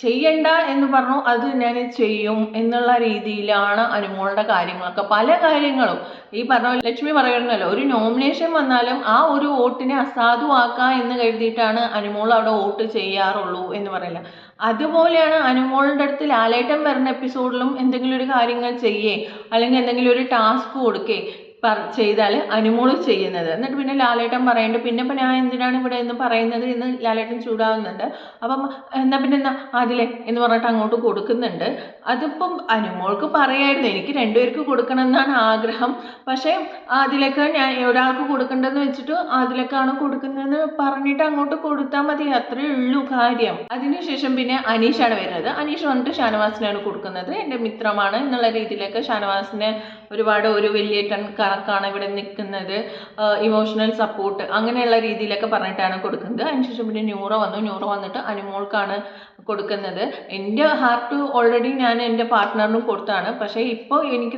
ചെയ്യണ്ട എന്ന് പറഞ്ഞു അത് ഞാൻ ചെയ്യും എന്നുള്ള രീതിയിലാണ് അനുമോളുടെ കാര്യങ്ങളൊക്കെ. പല കാര്യങ്ങളും ഈ പറഞ്ഞ ലക്ഷ്മി പറയുന്നല്ലോ ഒരു നോമിനേഷൻ വന്നാലും ആ ഒരു വോട്ടിനെ അസാധുവാക്കുക എന്ന് കരുതിയിട്ടാണ് അനുമോൾ അവിടെ വോട്ട് ചെയ്യാറുള്ളൂ എന്ന് പറയില്ല. അതുപോലെയാണ് അനുമോളുടെ അടുത്ത് ലാലേട്ടൻ വരുന്ന എപ്പിസോഡിലും എന്തെങ്കിലും ഒരു കാര്യങ്ങൾ ചെയ്യേ അല്ലെങ്കിൽ എന്തെങ്കിലും ഒരു ടാസ്ക് കൊടുക്കേ ചെയ്താൽ അനുമോള് ചെയ്യുന്നത്. എന്നിട്ട് പിന്നെ ലാലേട്ടൻ പറയുന്നുണ്ട് പിന്നെ ഇപ്പം ഞാൻ എന്തിനാണ് ഇവിടെ എന്ന് പറയുന്നത് എന്ന് ലാലേട്ടൻ ചൂടാവുന്നുണ്ട്. അപ്പം എന്നാൽ പിന്നെ എന്താ അതിലെ എന്ന് പറഞ്ഞിട്ട് അങ്ങോട്ട് കൊടുക്കുന്നുണ്ട്. അതിപ്പം അനുമോൾക്ക് പറയായിരുന്നു എനിക്ക് രണ്ടുപേർക്ക് കൊടുക്കണം എന്നാണ് ആഗ്രഹം, പക്ഷേ അതിലേക്ക് ഞാൻ ഒരാൾക്ക് കൊടുക്കേണ്ടതെന്ന് വെച്ചിട്ട് അതിലേക്കാണ് കൊടുക്കുന്നതെന്ന് പറഞ്ഞിട്ട് അങ്ങോട്ട് കൊടുത്താൽ മതി, അത്രേ ഉള്ളൂ കാര്യം. അതിനുശേഷം പിന്നെ അനീഷാണ് വരുന്നത്. അനീഷ് വന്നിട്ട് ഷാനവാസിനാണ് കൊടുക്കുന്നത്. എൻ്റെ മിത്രമാണ് എന്നുള്ള രീതിയിലൊക്കെ ഷാനവാസിനെ ഒരുപാട് ഒരു വലിയേട്ടൻ കണക്കാണ് ഇവിടെ നിൽക്കുന്നത്, ഇമോഷണൽ സപ്പോർട്ട് അങ്ങനെയുള്ള രീതിയിലൊക്കെ പറഞ്ഞിട്ടാണ് കൊടുക്കുന്നത്. അതിനുശേഷം പിന്നെ ന്യൂറ വന്നിട്ട് അനുമോൾക്കാണ് കൊടുക്കുന്നത്. എൻ്റെ ഹാർട്ട് ഓൾറെഡി ഞാൻ എൻ്റെ പാർട്ട്ണറിനും കൊടുത്താണ്, പക്ഷേ ഇപ്പോൾ എനിക്ക്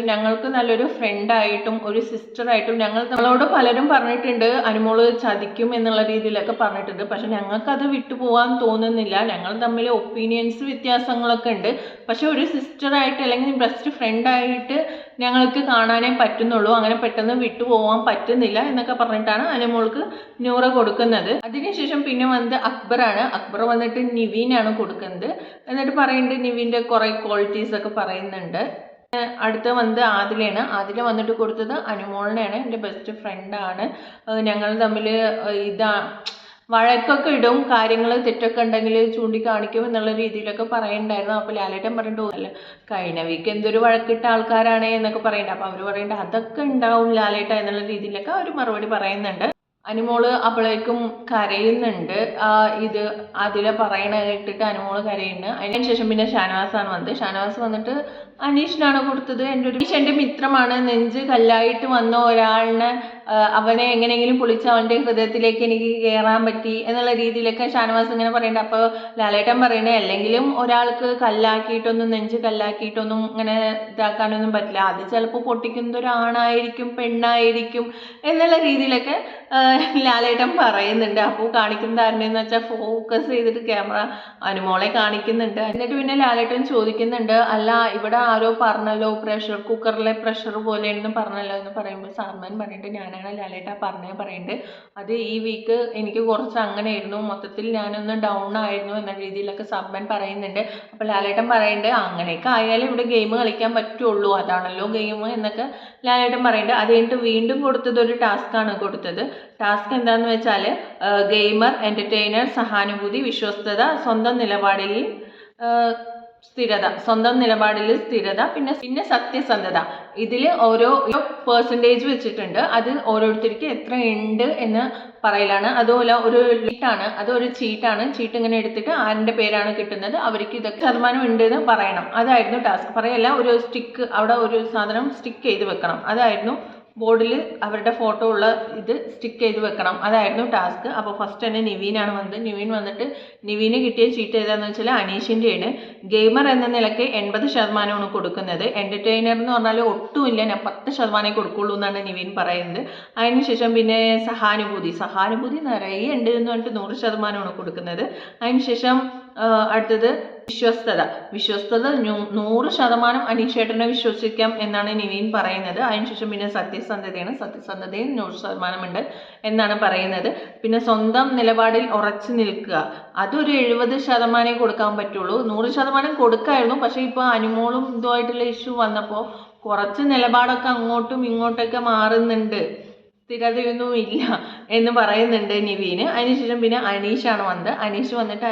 ഞങ്ങൾക്ക് നല്ലൊരു ഫ്രണ്ടായിട്ടും ഒരു സിസ്റ്ററായിട്ടും നമ്മളോട് പലരും പറഞ്ഞിട്ടുണ്ട് അനുമോള് ചതിക്കും എന്നുള്ള രീതിയിലൊക്കെ പറഞ്ഞിട്ടുണ്ട്. പക്ഷെ ഞങ്ങൾക്കത് വിട്ടുപോകാൻ തോന്നുന്നില്ല. ഞങ്ങൾ തമ്മിൽ ഒപ്പീനിയൻസ് വ്യത്യാസങ്ങളൊക്കെ ഉണ്ട്, പക്ഷെ ഒരു സിസ്റ്ററായിട്ട് അല്ലെങ്കിൽ ബെസ്റ്റ് ഫ്രണ്ടായിട്ട് ഞങ്ങൾക്ക് കാണാനേ പറ്റുന്നുള്ളൂ, അങ്ങനെ പെട്ടെന്ന് വിട്ടുപോകാൻ പറ്റുന്നില്ല എന്നൊക്കെ പറഞ്ഞിട്ടാണ് അനുമോൾക്ക് ന്യൂറ കൊടുക്കുന്നത്. അതിനുശേഷം പിന്നെ വന്നത് അക്ബറാണ്. അക്ബർ വന്നിട്ട് നിവീനാണ് കൊടുക്കുന്നത്. എന്നിട്ട് പറയുന്നുണ്ട് നിവീൻ്റെ കുറേ ക്വാളിറ്റീസ് ഒക്കെ പറയുന്നുണ്ട്. അടുത്ത വന്നത് ആദിലയാണ്. ആദില വന്നിട്ട് കൊടുത്തത് അനുമോളിനെയാണ്. എൻ്റെ ബെസ്റ്റ് ഫ്രണ്ടാണ്, ഞങ്ങൾ തമ്മിൽ വഴക്കൊക്കെ ഇടും, കാര്യങ്ങൾ തെറ്റൊക്കെ ഉണ്ടെങ്കിൽ ചൂണ്ടിക്കാണിക്കും എന്നുള്ള രീതിയിലൊക്കെ പറയുന്നുണ്ടായിരുന്നു. അപ്പോൾ ലാലേട്ടൻ പറഞ്ഞിട്ട് അല്ല കഴിഞ്ഞ വീക്ക് എന്തൊരു വഴക്കിട്ട ആൾക്കാരാണ് എന്നൊക്കെ പറയുന്നുണ്ട്. അപ്പോൾ അവർ പറയുന്നുണ്ട് അതൊക്കെ ഉണ്ടാവും ലാലേട്ട എന്നുള്ള രീതിയിലൊക്കെ അവർ മറുപടി പറയുന്നുണ്ട്. അനുമോള് അപ്പോഴേക്കും കരയുന്നുണ്ട്. ഇത് അതിലെ പറയണ കേട്ടിട്ട് അനുമോള് കരയുന്നുണ്ട്. അതിനുശേഷം പിന്നെ ഷാനവാസാണ് വന്നത്. ഷാനവാസ് വന്നിട്ട് അനീഷിനാണ് കൊടുത്തത്. എൻ്റെ മിത്രമാണ്, നെഞ്ച് കല്ലായിട്ട് വന്ന ഒരാളിനെ അവനെ എങ്ങനെയെങ്കിലും പൊളിച്ച് അവൻ്റെ ഹൃദയത്തിലേക്ക് എനിക്ക് കയറാൻ പറ്റി എന്നുള്ള രീതിയിലൊക്കെ ഷാനവാസ് ഇങ്ങനെ പറയുന്നുണ്ട്. അപ്പോൾ ലാലേട്ടൻ പറയുന്നത് അല്ലെങ്കിലും ഒരാൾക്ക് കല്ലാക്കിയിട്ടൊന്നും നെഞ്ച് കല്ലാക്കിയിട്ടൊന്നും ഇങ്ങനെ ഇതാക്കാനൊന്നും പറ്റില്ല, അത് ചിലപ്പോൾ പൊട്ടിക്കുന്നത് ഒരാണായിരിക്കും പെണ്ണായിരിക്കും എന്നുള്ള രീതിയിലൊക്കെ ലാലേട്ടൻ പറയുന്നുണ്ട്. അപ്പോൾ കാണിക്കുന്നത് ആരുടെയെന്ന് വെച്ചാൽ ഫോക്കസ് ചെയ്തിട്ട് ക്യാമറ അനുമോളെ കാണിക്കുന്നുണ്ട്. എന്നിട്ട് പിന്നെ ലാലേട്ടൻ ചോദിക്കുന്നുണ്ട് അല്ല ഇവിടെ ആരോ പറഞ്ഞല്ലോ പ്രഷർ കുക്കറിലെ പ്രഷർ പോലെയെന്ന് പറഞ്ഞല്ലോ എന്ന് പറയുമ്പോൾ സാർമാൻ പറഞ്ഞിട്ട് ഞാനാണ് ലാലേട്ട പറയുന്നുണ്ട് അത് ഈ വീക്ക് എനിക്ക് കുറച്ച് അങ്ങനെയായിരുന്നു, മൊത്തത്തിൽ ഞാനൊന്ന് ഡൗൺ ആയിരുന്നു എന്ന രീതിയിലൊക്കെ സാർമാൻ പറയുന്നുണ്ട്. അപ്പോൾ ലാലേട്ടൻ പറയുന്നുണ്ട് അങ്ങനെയൊക്കെ ആയാലും ഇവിടെ ഗെയിം കളിക്കാൻ പറ്റുള്ളൂ, അതാണല്ലോ ഗെയിം എന്നൊക്കെ ലാലേട്ടൻ പറയുന്നുണ്ട്. അത് കഴിഞ്ഞിട്ട് വീണ്ടും കൊടുത്തത് ഒരു ടാസ്ക്കാണ് കൊടുത്തത്. ടാസ്ക് എന്താണെന്ന് വെച്ചാൽ ഗെയിമർ, എൻ്റർടൈനർ, സഹാനുഭൂതി, വിശ്വസ്തത, സ്വന്തം നിലപാടിൽ സ്ഥിരത, പിന്നെ സത്യസന്ധത. ഇതിൽ ഓരോ പെർസെൻറ്റേജ് വെച്ചിട്ടുണ്ട്. അത് ഓരോരുത്തർക്ക് എത്ര ഉണ്ട് എന്ന് പറയലാണ്. അതുപോലെ ഒരു ലീട്ടാണ്, അതൊരു ചീട്ടാണ്. ചീട്ട് ഇങ്ങനെ എടുത്തിട്ട് ആരുടെ പേരാണ് കിട്ടുന്നത് അവർക്ക് ഇതൊക്കെ ശതമാനം ഉണ്ട് എന്ന് പറയണം. അതായിരുന്നു ടാസ്ക്. പറയല്ല, ഒരു സ്റ്റിക്ക് അവിടെ ഒരു സാധനം സ്റ്റിക്ക് ചെയ്ത് വെക്കണം. അതായിരുന്നു ബോർഡിൽ അവരുടെ ഫോട്ടോ ഉള്ള ഇത് സ്റ്റിക്ക് ചെയ്ത് വെക്കണം, അതായിരുന്നു ടാസ്ക്. അപ്പോൾ ഫസ്റ്റ് തന്നെ നിവീനാണ് വന്നത്. നിവീന് കിട്ടിയ ചീട്ട് ഏതാണെന്ന് വെച്ചാൽ അനീഷിൻ്റെയാണ്. ഗെയിമർ എന്ന നിലയ്ക്ക് 80% കൊടുക്കുന്നത്. എൻ്റർടൈനർ എന്ന് പറഞ്ഞാൽ ഒട്ടുമില്ല, ഞാൻ 10% കൊടുക്കുള്ളൂ എന്നാണ് നിവീൻ പറയുന്നത്. അതിനുശേഷം പിന്നെ സഹാനുഭൂതി നിറയെ ഉണ്ട് എന്ന് പറഞ്ഞിട്ട് 100% കൊടുക്കുന്നത്. അതിനുശേഷം അടുത്തത് വിശ്വസ്തത 100% അനീഷേട്ടനെ വിശ്വസിക്കാം എന്നാണ് നിവീൻ പറയുന്നത്. അതിനുശേഷം പിന്നെ സത്യസന്ധതയും 100% ഉണ്ട് എന്നാണ് പറയുന്നത്. പിന്നെ സ്വന്തം നിലപാടിൽ ഉറച്ചു നിൽക്കുക, അതൊരു 70% കൊടുക്കാൻ പറ്റുള്ളൂ. 100% കൊടുക്കായിരുന്നു, പക്ഷേ ഇപ്പോൾ അനുമോളും ഇതുമായിട്ടുള്ള ഇഷ്യൂ വന്നപ്പോൾ കുറച്ച് നിലപാടൊക്കെ അങ്ങോട്ടും ഇങ്ങോട്ടൊക്കെ മാറുന്നുണ്ട്, സ്ഥിരതയൊന്നും ഇല്ല എന്ന് പറയുന്നുണ്ട് നിവീന്. അതിനുശേഷം പിന്നെ അനീഷാണ് വന്നത്.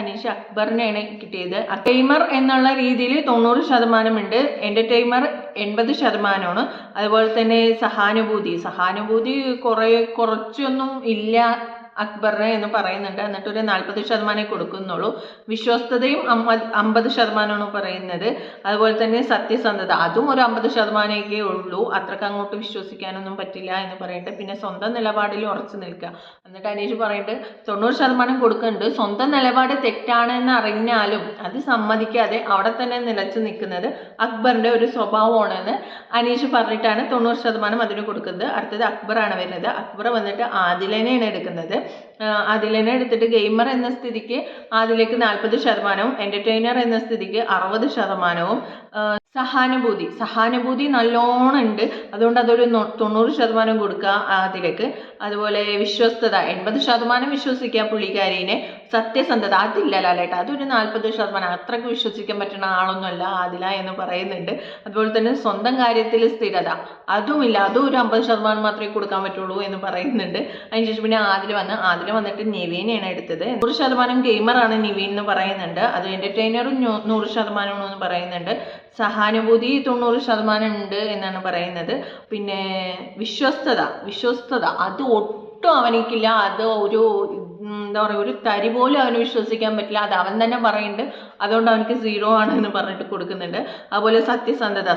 അനീഷ് അക്ബറിനെയാണ് കിട്ടിയത്. ഗെയിമർ എന്നുള്ള രീതിയിൽ 90% ഉണ്ട്, എൻ്റർടൈനർ 80%. അതുപോലെ തന്നെ സഹാനുഭൂതി കുറച്ചൊന്നും ഇല്ല അക്ബറിനെ എന്ന് പറയുന്നുണ്ട്. എന്നിട്ട് ഒരു 40% കൊടുക്കുന്നുള്ളൂ. വിശ്വസ്തതയും 50% പറയുന്നത്. അതുപോലെ തന്നെ സത്യസന്ധത അതും ഒരു 50%ഒക്കെ ഉള്ളൂ, അത്രക്ക് അങ്ങോട്ട് വിശ്വസിക്കാനൊന്നും പറ്റില്ല എന്ന് പറയുന്നുണ്ട്. പിന്നെ സ്വന്തം നിലപാടിൽ ഉറച്ചു നിൽക്കുക. എന്നിട്ട് അനീഷ് പറയുന്നുണ്ട് 90% കൊടുക്കുന്നുണ്ട്, സ്വന്തം നിലപാട് തെറ്റാണെന്ന് അറിഞ്ഞാലും അത് സമ്മതിക്കാതെ അവിടെ തന്നെ നിലച്ചു നിൽക്കുന്നത് അക്ബറിൻ്റെ ഒരു സ്വഭാവമാണെന്ന് അനീഷ് പറഞ്ഞിട്ടാണ് 90% അതിന് കൊടുക്കുന്നത്. അടുത്തത് അക്ബറാണ് വരുന്നത്. അക്ബർ വന്നിട്ട് ആദിലനെയാണ് എടുക്കുന്നത്. ആദിലനെ എടുത്തിട്ട് ഗെയിമർ എന്ന സ്ഥിതിക്ക് ആദിലേക്ക് 40%, എൻ്റർടൈനർ എന്ന സ്ഥിതിക്ക് 60%, സഹാനുഭൂതി നല്ലോണം ഉണ്ട്. അതുകൊണ്ട് അതൊരു 90% കൊടുക്കുക അതിലേക്ക്. അതുപോലെ വിശ്വസ്തത 80% വിശ്വസിക്കുക പുള്ളിക്കാരീനെ. സത്യസന്ധത അതില്ല ലാലേട്ട, അതൊരു 40%. അത്രയ്ക്ക് വിശ്വസിക്കാൻ പറ്റുന്ന ആളൊന്നുമല്ല ആദില എന്ന് പറയുന്നുണ്ട്. അതുപോലെ തന്നെ സ്വന്തം കാര്യത്തിൽ സ്ഥിരത അതുമില്ല, അതും ഒരു 50% മാത്രമേ കൊടുക്കാൻ പറ്റുള്ളൂ എന്ന് പറയുന്നുണ്ട്. അതിനുശേഷം പിന്നെ ആദില വന്നിട്ട് നിവീനെയാണ് എടുത്തത്. 100% ഗെയിമറാണ് നിവീൻ എന്ന് പറയുന്നുണ്ട്. അത് എന്റർടൈനറും 100% എന്ന് പറയുന്നുണ്ട്. സഹാനുഭൂതി 90% ഉണ്ട് എന്നാണ് പറയുന്നത്. പിന്നെ വിശ്വസ്തത അത് ഒട്ടും അവനിക്കില്ല. അത് ഒരു എന്താ പറയുക, ഒരു തരി പോലും അവന് വിശ്വസിക്കാൻ പറ്റില്ല. അത് അവൻ തന്നെ പറയുന്നുണ്ട്. അതുകൊണ്ട് അവനക്ക് 0 ആണെന്ന് പറഞ്ഞിട്ട് കൊടുക്കുന്നുണ്ട്. അതുപോലെ സത്യസന്ധത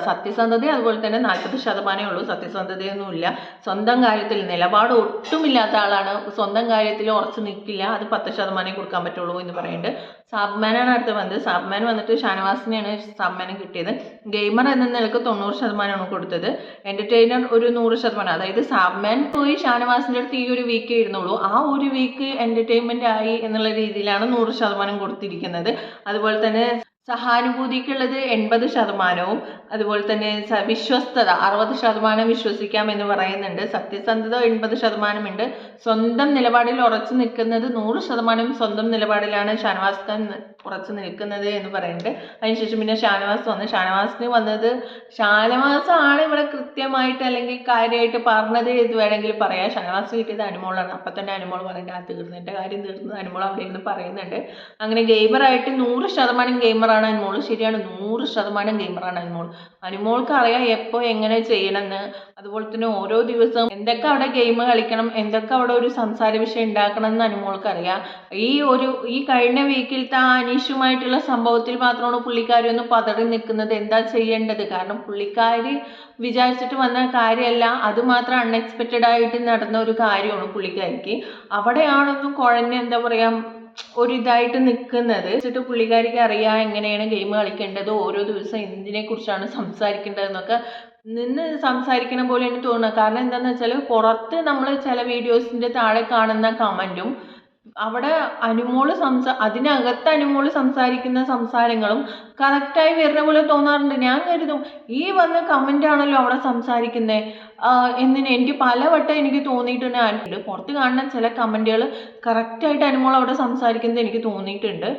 അതുപോലെ തന്നെ 40% ഉള്ളൂ. സത്യസന്ധതയൊന്നുമില്ല. സ്വന്തം കാര്യത്തിൽ നിലപാട് ഒട്ടുമില്ലാത്ത ആളാണ്. സ്വന്തം കാര്യത്തിൽ ഉറച്ചു നിൽക്കില്ല. അത് 10% കൊടുക്കാൻ പറ്റുള്ളൂ എന്ന് പറയുന്നുണ്ട്. സാബ്മാനാണ് അടുത്ത് വന്നത്. സാബ്മാൻ വന്നിട്ട് ഷാനവാസിനെയാണ് സാബ്മാനും കിട്ടിയത്. ഗെയിമർ എന്ന നിലക്ക് 90% കൊടുത്തത്. എന്റർടൈനർ ഒരു 100%. അതായത് സാബ്മാൻ പോയി ഷാനവാസിന്റെ അടുത്ത് ഈ ഒരു വീക്ക് ഇരുന്നുള്ളൂ. ആ ഒരു വീക്ക് എന്റർടൈൻമെന്റ് ആയി എന്നുള്ള രീതിയിലാണ് 100% കൊടുത്തിരിക്കുന്നത്. അതുപോലെ തന്നെ സഹാനുഭൂതിക്കുള്ളത് 80%, അതുപോലെ തന്നെ വിശ്വസ്തത 60% വിശ്വസിക്കാം എന്ന് പറയുന്നുണ്ട്. സത്യസന്ധത 80% ഉണ്ട്. സ്വന്തം നിലപാടിൽ ഉറച്ചു നിൽക്കുന്നത് 100% സ്വന്തം നിലപാടിലാണ് ഷാനവാസ് ഖാൻ ഉറച്ചു നിൽക്കുന്നത് എന്ന് പറയുന്നുണ്ട്. അതിനുശേഷം പിന്നെ ഷാനവാസിന് വന്നത് ഷാനവാസ് ആണ് ഇവിടെ കൃത്യമായിട്ട് അല്ലെങ്കിൽ കാര്യമായിട്ട് പറഞ്ഞത് ഇത് വേണമെങ്കിൽ പറയാം. ഷാനവാസ് കിട്ടിയത് അനുമോളാണ്. അപ്പം തന്നെ അനുമോൾ പറയേണ്ട തീർന്നതിൻ്റെ കാര്യം തീർന്നത് അനുമോൾ അവിടെ ഇരുന്ന് പറയുന്നുണ്ട്. അങ്ങനെ ഗെയിമറായിട്ട് 100% ഗെയിമറാണ് അനുമോൾ. ശരിയാണ്, 100% ഗെയിമറാണ് അനുമോൾ. അനുമോൾക്ക് അറിയാം എപ്പോൾ എങ്ങനെ ചെയ്യണമെന്ന്. അതുപോലെ തന്നെ ഓരോ ദിവസവും എന്തൊക്കെ അവിടെ ഗെയിം കളിക്കണം, എന്തൊക്കെ അവിടെ ഒരു സംസാര വിഷയം ഉണ്ടാക്കണം എന്ന് അനുമോൾക്ക് അറിയാം. ഈ കഴിഞ്ഞ വീക്കിലത്തെ ആ അനീഷുമായിട്ടുള്ള സംഭവത്തിൽ മാത്രമാണ് പുള്ളിക്കാരി ഒന്ന് പതറി നിൽക്കുന്നത്. എന്താ ചെയ്യേണ്ടത്? കാരണം പുള്ളിക്കാരി വിചാരിച്ചിട്ട് വന്ന കാര്യമല്ല, അത് മാത്രം അൺഎക്സ്പെക്റ്റഡ് ആയിട്ട് നടന്ന ഒരു കാര്യമാണ് പുള്ളിക്കാരിക്ക്. അവിടെയാണൊന്നും കുഴഞ്ഞ് എന്താ പറയാ ഒരു ഇതായിട്ട് നിൽക്കുന്നത്. വെച്ചിട്ട് പുള്ളിക്കാരിക്ക് അറിയാം എങ്ങനെയാണ് ഗെയിം കളിക്കേണ്ടത്, ഓരോ ദിവസം എന്തിനെ കുറിച്ചാണ് സംസാരിക്കേണ്ടതെന്നൊക്കെ നിന്ന് സംസാരിക്കണ പോലെ എനിക്ക് തോന്നുന്നത്. കാരണം എന്താണെന്ന് വെച്ചാൽ പുറത്ത് നമ്മൾ ചില വീഡിയോസിൻ്റെ താഴെ കാണുന്ന കമൻറ്റും അവിടെ അതിനകത്ത് അനുമോള് സംസാരിക്കുന്ന സംസാരങ്ങളും കറക്റ്റായി വരുന്ന പോലെ തോന്നാറുണ്ട്. ഞാൻ കരുതും ഈ വന്ന കമൻ്റ് ആണല്ലോ അവിടെ സംസാരിക്കുന്നത് എനിക്ക് പലവട്ടം എനിക്ക് തോന്നിയിട്ടുണ്ട്. പുറത്ത് കാണുന്ന ചില കമൻറ്റുകൾ കറക്റ്റായിട്ട് അനുമോൾ അവിടെ സംസാരിക്കുന്നത് എനിക്ക് തോന്നിയിട്ടുണ്ട്.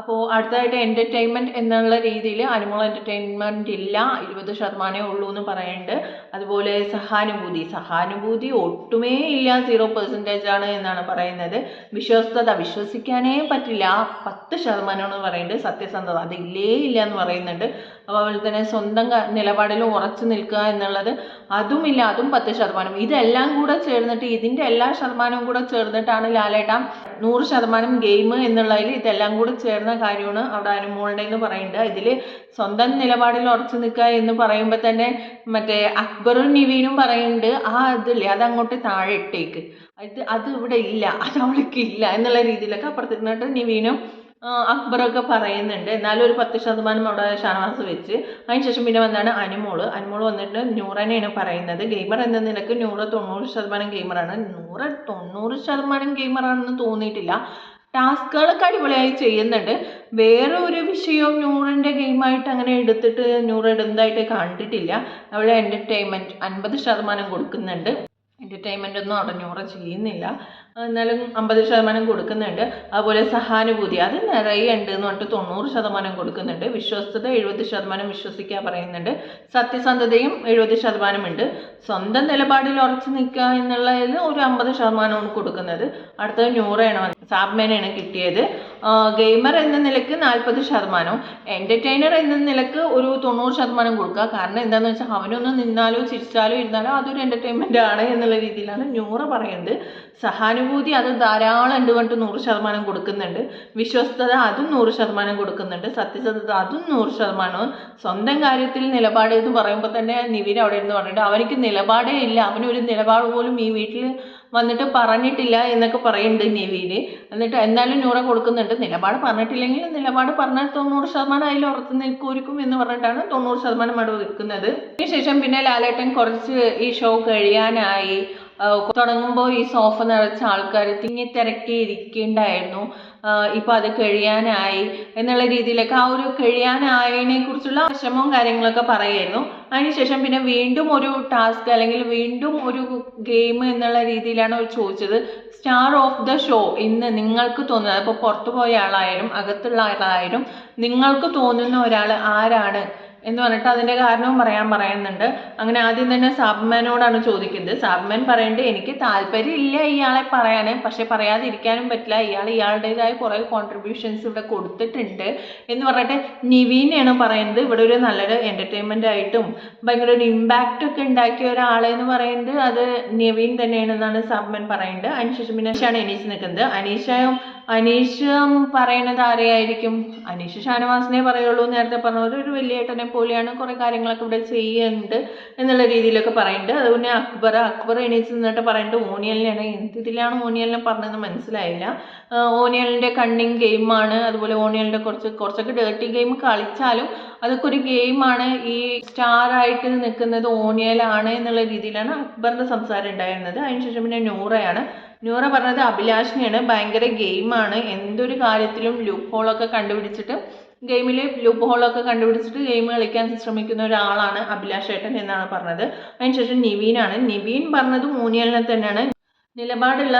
അപ്പോൾ അടുത്തതായിട്ട് എൻ്റർടൈൻമെൻറ്റ് എന്നുള്ള രീതിയിൽ അനുമോൾ എൻ്റർടൈൻമെൻറ്റ് ഇല്ല, 20% ഉള്ളൂ എന്ന് പറയുന്നുണ്ട്. അതുപോലെ സഹാനുഭൂതി ഒട്ടുമേ ഇല്ല, 0% ആണ് എന്നാണ് പറയുന്നത്. വിശ്വസിക്കാനേ പറ്റില്ല, 10% എന്ന് പറയുന്നുണ്ട്. സത്യസന്ധത അതില്ലേ ഇല്ല എന്ന് പറയുന്നുണ്ട്. അതുപോലെ തന്നെ സ്വന്തം നിലപാടിൽ ഉറച്ചു നിൽക്കുക എന്നുള്ളത് അതുമില്ല, അതും 10%. ഇതെല്ലാം കൂടെ ചേർന്നിട്ട് ഇതിൻ്റെ എല്ലാ ശതമാനവും കൂടെ ചേർന്നിട്ടാണ് ലാലേട്ട 100% ഗെയിം എന്നുള്ളതിൽ ഇതെല്ലാം കൂടെ ചേർന്ന കാര്യമാണ് അവിടെ അനുമോളുടെ എന്ന് പറയുന്നുണ്ട്. ഇതിൽ സ്വന്തം നിലപാടിൽ ഉറച്ചു നിൽക്കുക എന്ന് പറയുമ്പോൾ തന്നെ മറ്റേ അക്ബറും നിവീനും പറയുന്നുണ്ട് ഇതില്ലേ അതങ്ങോട്ട് താഴെ ഇട്ടേക്ക്, അത് ഇവിടെ ഇല്ല, അത് അവൾക്ക് ഇല്ല എന്നുള്ള രീതിയിലൊക്കെ അപ്പുറത്തിരുന്നിട്ട് നിവീനും അക്ബറൊക്കെ പറയുന്നുണ്ട്. എന്നാലും ഒരു 10% അവിടെ ഷാനവാസ് വെച്ച്. അതിനുശേഷം പിന്നെ വന്നാണ് അനുമോൾ വന്നിട്ട് നൂറനെയാണ് പറയുന്നത്. ഗെയിമർ എന്ന നിലക്ക് 90% ഗെയിമറാണ്. 90% ഗെയിമറാണെന്ന് തോന്നിയിട്ടില്ല. ടാസ്കുകളൊക്കെ അടിപൊളിയായി ചെയ്യുന്നുണ്ട്. വേറെ ഒരു വിഷയവും നൂറിൻ്റെ ഗെയിമായിട്ട് അങ്ങനെ എടുത്തിട്ട് നൂറ് ഇടുന്നതായിട്ട് കണ്ടിട്ടില്ല. അവിടെ എൻ്റർടൈൻമെൻറ്റ് 50% കൊടുക്കുന്നുണ്ട്. എൻ്റർടൈൻമെൻ്റ് ഒന്നും അവിടെ നൂറ് ചെയ്യുന്നില്ല, എന്നാലും 50% കൊടുക്കുന്നുണ്ട്. അതുപോലെ സഹാനുഭൂതി അത് നിറയെ ഉണ്ട് എന്ന് പറഞ്ഞിട്ട് 90% കൊടുക്കുന്നുണ്ട്. വിശ്വസ്തത 70% വിശ്വസിക്കാൻ പറയുന്നുണ്ട്. സത്യസന്ധതയും 70% ഉണ്ട്. സ്വന്തം നിലപാടിൽ ഉറച്ചു നിൽക്കുക എന്നുള്ളതിൽ ഒരു 50% കൊടുക്കുന്നത്. അടുത്തത് നൂറയാണ്, സാബ്മേനാണ് കിട്ടിയത്. ഗെയിമർ എന്ന നിലക്ക് 40%, എൻ്റർടൈനർ എന്ന നിലക്ക് ഒരു 90% കൊടുക്കുക. കാരണം എന്താണെന്ന് വെച്ചാൽ അവനൊന്ന് നിന്നാലോ ചിരിച്ചാലോ ഇരുന്നാലോ അതൊരു എൻ്റർടൈൻമെൻ്റ് ആണ് എന്നുള്ള രീതിയിലാണ് നൂറ് പറയുന്നത്. സഹാനുഭൂതി അത് ധാരാളം ഉണ്ട് പറഞ്ഞിട്ട് 100% കൊടുക്കുന്നുണ്ട്. വിശ്വസ്തത അതും 100% കൊടുക്കുന്നുണ്ട്. സത്യസന്ധത അതും 100%. സ്വന്തം കാര്യത്തിൽ നിലപാട് എന്ന് പറയുമ്പോൾ തന്നെ നിവിൻ അവിടെ ഇരുന്ന് പറഞ്ഞിട്ട് അവനിക്ക് നിലപാടേ ഇല്ല, അവനൊരു നിലപാട് പോലും ഈ വീട്ടിൽ വന്നിട്ട് പറഞ്ഞിട്ടില്ല എന്നൊക്കെ പറയുന്നുണ്ട് നിവിന്. എന്നിട്ട് എന്തായാലും നൂറ കൊടുക്കുന്നുണ്ട്. നിലപാട് പറഞ്ഞിട്ടില്ലെങ്കിൽ നിലപാട് പറഞ്ഞാൽ 90% അതിൽ ഉറച്ചു നിൽക്കുമായിരിക്കും എന്ന് പറഞ്ഞിട്ടാണ് 90% അവിടെ വെക്കുന്നത്. അതിനുശേഷം പിന്നെ ലാലേട്ടൻ കുറച്ച് ഈ ഷോ കഴിയാനായി തുടങ്ങുമ്പോൾ ഈ സോഫ നിറച്ച ആൾക്കാർ തിങ്ങിത്തിരക്കി ഇരിക്കേണ്ടായിരുന്നു, ഇപ്പോൾ അത് കഴിയാനായി എന്നുള്ള രീതിയിലൊക്കെ ആ ഒരു കഴിയാനായതിനെ കുറിച്ചുള്ള വിഷമവും കാര്യങ്ങളൊക്കെ പറയുമായിരുന്നു. അതിനുശേഷം പിന്നെ വീണ്ടും ഒരു ടാസ്ക് അല്ലെങ്കിൽ വീണ്ടും ഒരു ഗെയിം എന്നുള്ള രീതിയിലാണ് അവർ ചോദിച്ചത്. സ്റ്റാർ ഓഫ് ദ ഷോ ഇന്ന് നിങ്ങൾക്ക് തോന്നുന്നത്, ഇപ്പോൾ പുറത്തു പോയ ആളായാലും അകത്തുള്ള ആളായാലും നിങ്ങൾക്ക് തോന്നുന്ന ഒരാൾ ആരാണ് എന്ന് പറഞ്ഞിട്ട് അതിൻ്റെ കാരണവും പറയുന്നുണ്ട്. അങ്ങനെ ആദ്യം തന്നെ സാബ്മാനോടാണ് ചോദിക്കുന്നത്. സാബ്മാൻ പറയുന്നത് എനിക്ക് താല്പര്യമില്ല ഇയാളെ പറയാൻ, പക്ഷെ പറയാതിരിക്കാനും പറ്റില്ല, ഇയാളുടേതായ കുറേ കോൺട്രിബ്യൂഷൻസ് ഇവിടെ കൊടുത്തിട്ടുണ്ട് എന്ന് പറഞ്ഞിട്ട് നിവീനെയാണ് പറയുന്നത്. ഇവിടെ ഒരു നല്ലൊരു എൻ്റർടൈൻമെൻ്റ് ആയിട്ടും ഭയങ്കര ഒരു ഇമ്പാക്റ്റ് ഒക്കെ ഉണ്ടാക്കിയ ഒരാളെന്ന് പറയുന്നത് അത് നിവീൻ തന്നെയാണെന്നാണ് സാബ്മാൻ പറയുന്നത്. അതിനുശേഷം പിന്നെ അനീഷ് നിൽക്കുന്നത്. അനീഷ പറയണത് ആരെയായിരിക്കും? അനീഷ് ഷാനവാസിനെ പറയുള്ളൂ. നേരത്തെ പറഞ്ഞ ഒരു വലിയ ഏട്ടനെ പോലെയാണ്, കുറേ കാര്യങ്ങളൊക്കെ ഇവിടെ ചെയ്യുന്നുണ്ട് എന്നുള്ള രീതിയിലൊക്കെ പറയുന്നുണ്ട്. അതുപോലെ അക്ബർ എണീച്ച് നിന്നിട്ട് പറയുന്നുണ്ട് ഓണിയലിനാണ്. എന്ത് ഇതിലാണ് ഓണിയലിനെ പറഞ്ഞതെന്ന് മനസ്സിലായില്ല. ഓണിയലിൻ്റെ കണ്ണിങ് ഗെയിമാണ്, അതുപോലെ ഓണിയലിൻ്റെ കുറച്ചൊക്കെ ഡേർട്ടി ഗെയിം കളിച്ചാലും അതൊക്കെ ഒരു ഗെയിമാണ്, ഈ സ്റ്റാറായിട്ട് നിൽക്കുന്നത് ഓണിയലാണ് എന്നുള്ള രീതിയിലാണ് അക്ബറിൻ്റെ സംസാരം ഉണ്ടായിരുന്നത്. അതിനുശേഷം പിന്നെ നൂറ പറഞ്ഞത് അഭിലാഷിനെയാണ്. ഭയങ്കര ഗെയിമാണ്, എന്തൊരു കാര്യത്തിലും ലൂപ്പ് ഹോളൊക്കെ കണ്ടുപിടിച്ചിട്ട് ഗെയിം കളിക്കാൻ ശ്രമിക്കുന്ന ഒരാളാണ് അഭിലാഷ് ഏട്ടൻ എന്നാണ് പറഞ്ഞത്. അതിനുശേഷം നിവീൻ പറഞ്ഞത് മൂനിയലിനെ തന്നെയാണ്. നിലപാടുള്ള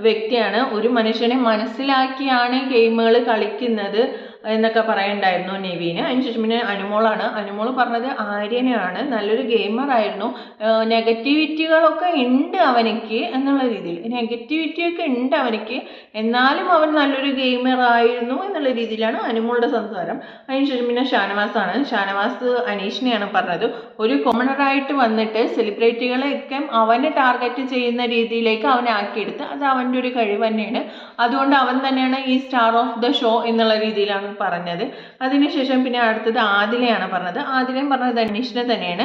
വ്യക്തിയാണ്, ഒരു മനുഷ്യനെ മനസ്സിലാക്കിയാണ് ഗെയിമുകൾ കളിക്കുന്നത് എന്നൊക്കെ പറയുന്നുണ്ടായിരുന്നു നിവീന്. അതിനുശേഷം പിന്നെ അനുമോൾ പറഞ്ഞത് ആര്യനാണ്, നല്ലൊരു ഗെയിമറായിരുന്നു, നെഗറ്റിവിറ്റികളൊക്കെ ഉണ്ട് അവനിക്ക് എന്നുള്ള രീതിയിൽ, എന്നാലും അവൻ നല്ലൊരു ഗെയിമറായിരുന്നു എന്നുള്ള രീതിയിലാണ് അനുമോളുടെ സംസാരം. അതിനുശേഷം പിന്നെ ഷാനവാസ് അനീഷിനെയാണ് പറഞ്ഞത്. ഒരു കോമണറായിട്ട് വന്നിട്ട് സെലിബ്രിറ്റികളെയൊക്കെ അവനെ ടാർഗറ്റ് ചെയ്യുന്ന രീതിയിലേക്ക് അവനെ ആക്കിയെടുത്ത് അത് അവൻ്റെ ഒരു കഴിവ് തന്നെയാണ്, അതുകൊണ്ട് അവൻ തന്നെയാണ് ഈ സ്റ്റാർ ഓഫ് ദ ഷോ എന്നുള്ള രീതിയിലാണ് പറഞ്ഞത്. അതിനുശേഷം പിന്നെ അടുത്തത് ആദിലയാണ് പറഞ്ഞത്. ആദിലയും പറഞ്ഞത് അനീഷിനെ തന്നെയാണ്.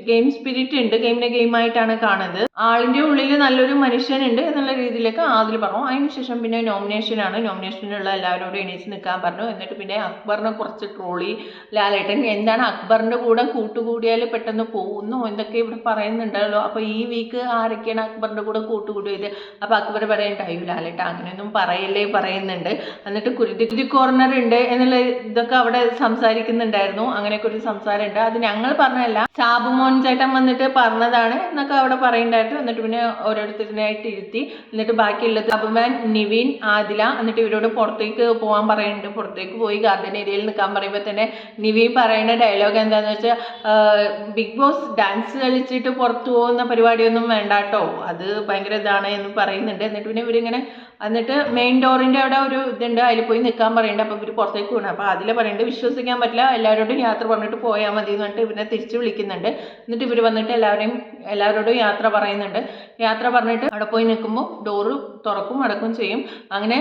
ഗെയിം സ്പിരിറ്റ് ഉണ്ട്, ഗെയിമിനെ ഗെയിമായിട്ടാണ് കാണുന്നത്, ആളിൻ്റെ ഉള്ളിൽ നല്ലൊരു മനുഷ്യനുണ്ട് എന്നുള്ള രീതിയിലേക്ക് ആദിൽ പറഞ്ഞു. അതിനുശേഷം പിന്നെ നോമിനേഷനുള്ള എല്ലാവരോടും എണീച്ച് നിൽക്കാൻ പറഞ്ഞു. എന്നിട്ട് പിന്നെ അക്ബറിനെ കുറച്ച് ട്രോളി. ലാലേട്ടൻ എന്താണ് അക്ബറിൻ്റെ കൂടെ കൂട്ടുകൂടിയാൽ പെട്ടെന്ന് പോകുന്നു എന്തൊക്കെ ഇവിടെ പറയുന്നുണ്ടല്ലോ, അപ്പോൾ ഈ വീക്ക് ആരൊക്കെയാണ് അക്ബറിൻ്റെ കൂടെ കൂട്ടുകൂടിയത്? അപ്പോൾ അക്ബർ പറയണ്ടായി ലാലേട്ട അങ്ങനെയൊന്നും പറയല്ലേ പറയുന്നുണ്ട്. എന്നിട്ട് കുരുതി കോർണർ ഉണ്ട് എന്നുള്ള ഇതൊക്കെ അവിടെ സംസാരിക്കുന്നുണ്ടായിരുന്നു. അങ്ങനെയൊക്കെ ഒരു സംസാരമുണ്ട്, അത് ഞങ്ങൾ പറഞ്ഞതല്ല, സാബുമോൻ ചേട്ടൻ വന്നിട്ട് പറഞ്ഞതാണ് എന്നൊക്കെ അവിടെ പറയുന്നുണ്ടായിരുന്നു. എന്നിട്ട് പിന്നെ ഓരോരുത്തരിനായിട്ട് ഇരുത്തി, എന്നിട്ട് ബാക്കിയുള്ളത് സാബുമാൻ, നിവീൻ, ആദില, എന്നിട്ട് ഇവരോട് പുറത്തേക്ക് പോകാൻ പറയുന്നുണ്ട്. പുറത്തേക്ക് പോയി ഗാർഡൻ ഏരിയയിൽ നിൽക്കാൻ പറയുമ്പോൾ തന്നെ നിവീൻ പറയുന്ന ഡയലോഗ് എന്താണെന്ന് വെച്ചാൽ, ബിഗ് ബോസ് ഡാൻസ് കളിച്ചിട്ട് പുറത്തു പോകുന്ന പരിപാടിയൊന്നും വേണ്ട കേട്ടോ, അത് ഭയങ്കര ഇതാണ് എന്ന് പറയുന്നുണ്ട്. എന്നിട്ട് പിന്നെ ഇവരിങ്ങനെ എന്നിട്ട് മെയിൻ ഡോറിൻ്റെ അവിടെ ഒരു ഇതുണ്ട്, അതിൽ പോയി നിൽക്കാൻ പറയുന്നുണ്ട്. അപ്പോൾ ഇവർ പുറത്തേക്ക് പോകണം. അപ്പോൾ അതിൽ പറയുന്നുണ്ട് വിശ്വസിക്കാൻ പറ്റില്ല, എല്ലാവരോടും യാത്ര പറഞ്ഞിട്ട് പോയാൽ മതി എന്ന് പറഞ്ഞിട്ട് ഇവരെ തിരിച്ച് വിളിക്കുന്നുണ്ട്. എന്നിട്ട് ഇവർ വന്നിട്ട് എല്ലാവരോടും യാത്ര പറയുന്നുണ്ട്. യാത്ര പറഞ്ഞിട്ട് അവിടെ പോയി നിൽക്കുമ്പോൾ ഡോറ് തുറക്കും അടക്കും ചെയ്യും. അങ്ങനെ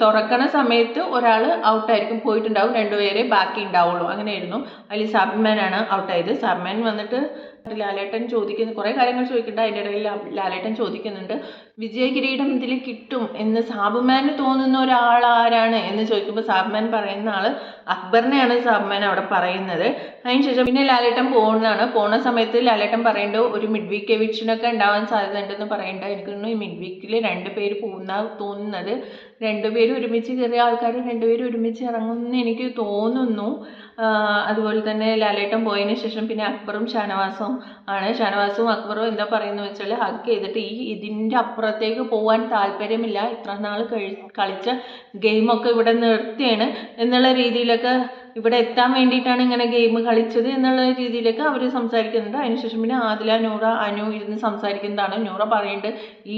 തുറക്കണ സമയത്ത് ഒരാൾ ഔട്ടായിരിക്കും, പോയിട്ടുണ്ടാവും, 2 പേരെ ബാക്കി ഉണ്ടാവുള്ളൂ. അങ്ങനെയായിരുന്നു. അതിൽ സാബ്മാനാണ് ഔട്ടായത്. സാബ്മാൻ വന്നിട്ട് ലാലേട്ടൻ ചോദിക്കുന്നു, കുറേ കാര്യങ്ങൾ ചോദിക്കുന്നുണ്ട്. അതിൻ്റെ ഇടയിൽ ലാലേട്ടൻ ചോദിക്കുന്നുണ്ട് വിജയകിരീടം ഇതിൽ കിട്ടും എന്ന് സാബുമാന് തോന്നുന്ന ഒരാൾ ആരാണ് എന്ന് ചോദിക്കുമ്പോൾ സാബ്മാൻ പറയുന്ന ആൾ അക്ബറിനെയാണ് സാബ്മാൻ അവിടെ പറയുന്നത്. അതിനുശേഷം പിന്നെ ലാലേട്ടൻ പോകുന്ന സമയത്ത് ലാലേട്ടൻ പറയുന്നുണ്ട് ഒരു മിഡ് വീക്ക് എവിക്ഷനൊക്കെ ഉണ്ടാവാൻ സാധ്യതയുണ്ടെന്ന് പറയുന്നുണ്ട്. എനിക്ക് തോന്നുന്നു ഈ മിഡ് വീക്കിൽ 2 പേര് പോകുന്ന തോന്നുന്നത്, 2 പേര് ഒരുമിച്ച് കയറിയ ആൾക്കാർ 2 പേര് ഒരുമിച്ച് ഇറങ്ങുമെന്ന് എനിക്ക് തോന്നുന്നു. അതുപോലെ തന്നെ ലാലേട്ടൻ പോയതിന് ശേഷം പിന്നെ അക്ബറും ഷാനവാസും അക്ബറും എന്താ പറയുന്നത് വെച്ചാൽ ഹഗ് ചെയ്തിട്ട് ഇതിൻ്റെ അപ്പുറത്തേക്ക് പോകാൻ താല്പര്യമില്ല, ഇത്ര നാൾ കളിച്ച ഗെയിമൊക്കെ ഇവിടെ നിർത്തിയാണ് എന്നുള്ള രീതിയിലൊക്കെ, ഇവിടെ എത്താൻ വേണ്ടിയിട്ടാണ് ഇങ്ങനെ ഗെയിം കളിച്ചത് എന്നുള്ള രീതിയിലൊക്കെ അവർ സംസാരിക്കുന്നുണ്ട്. അതിനുശേഷം പിന്നെ ആദില, നൂറ, അനു ഇരുന്ന് സംസാരിക്കുന്നതാണ്. നൂറ പറയുന്നുണ്ട്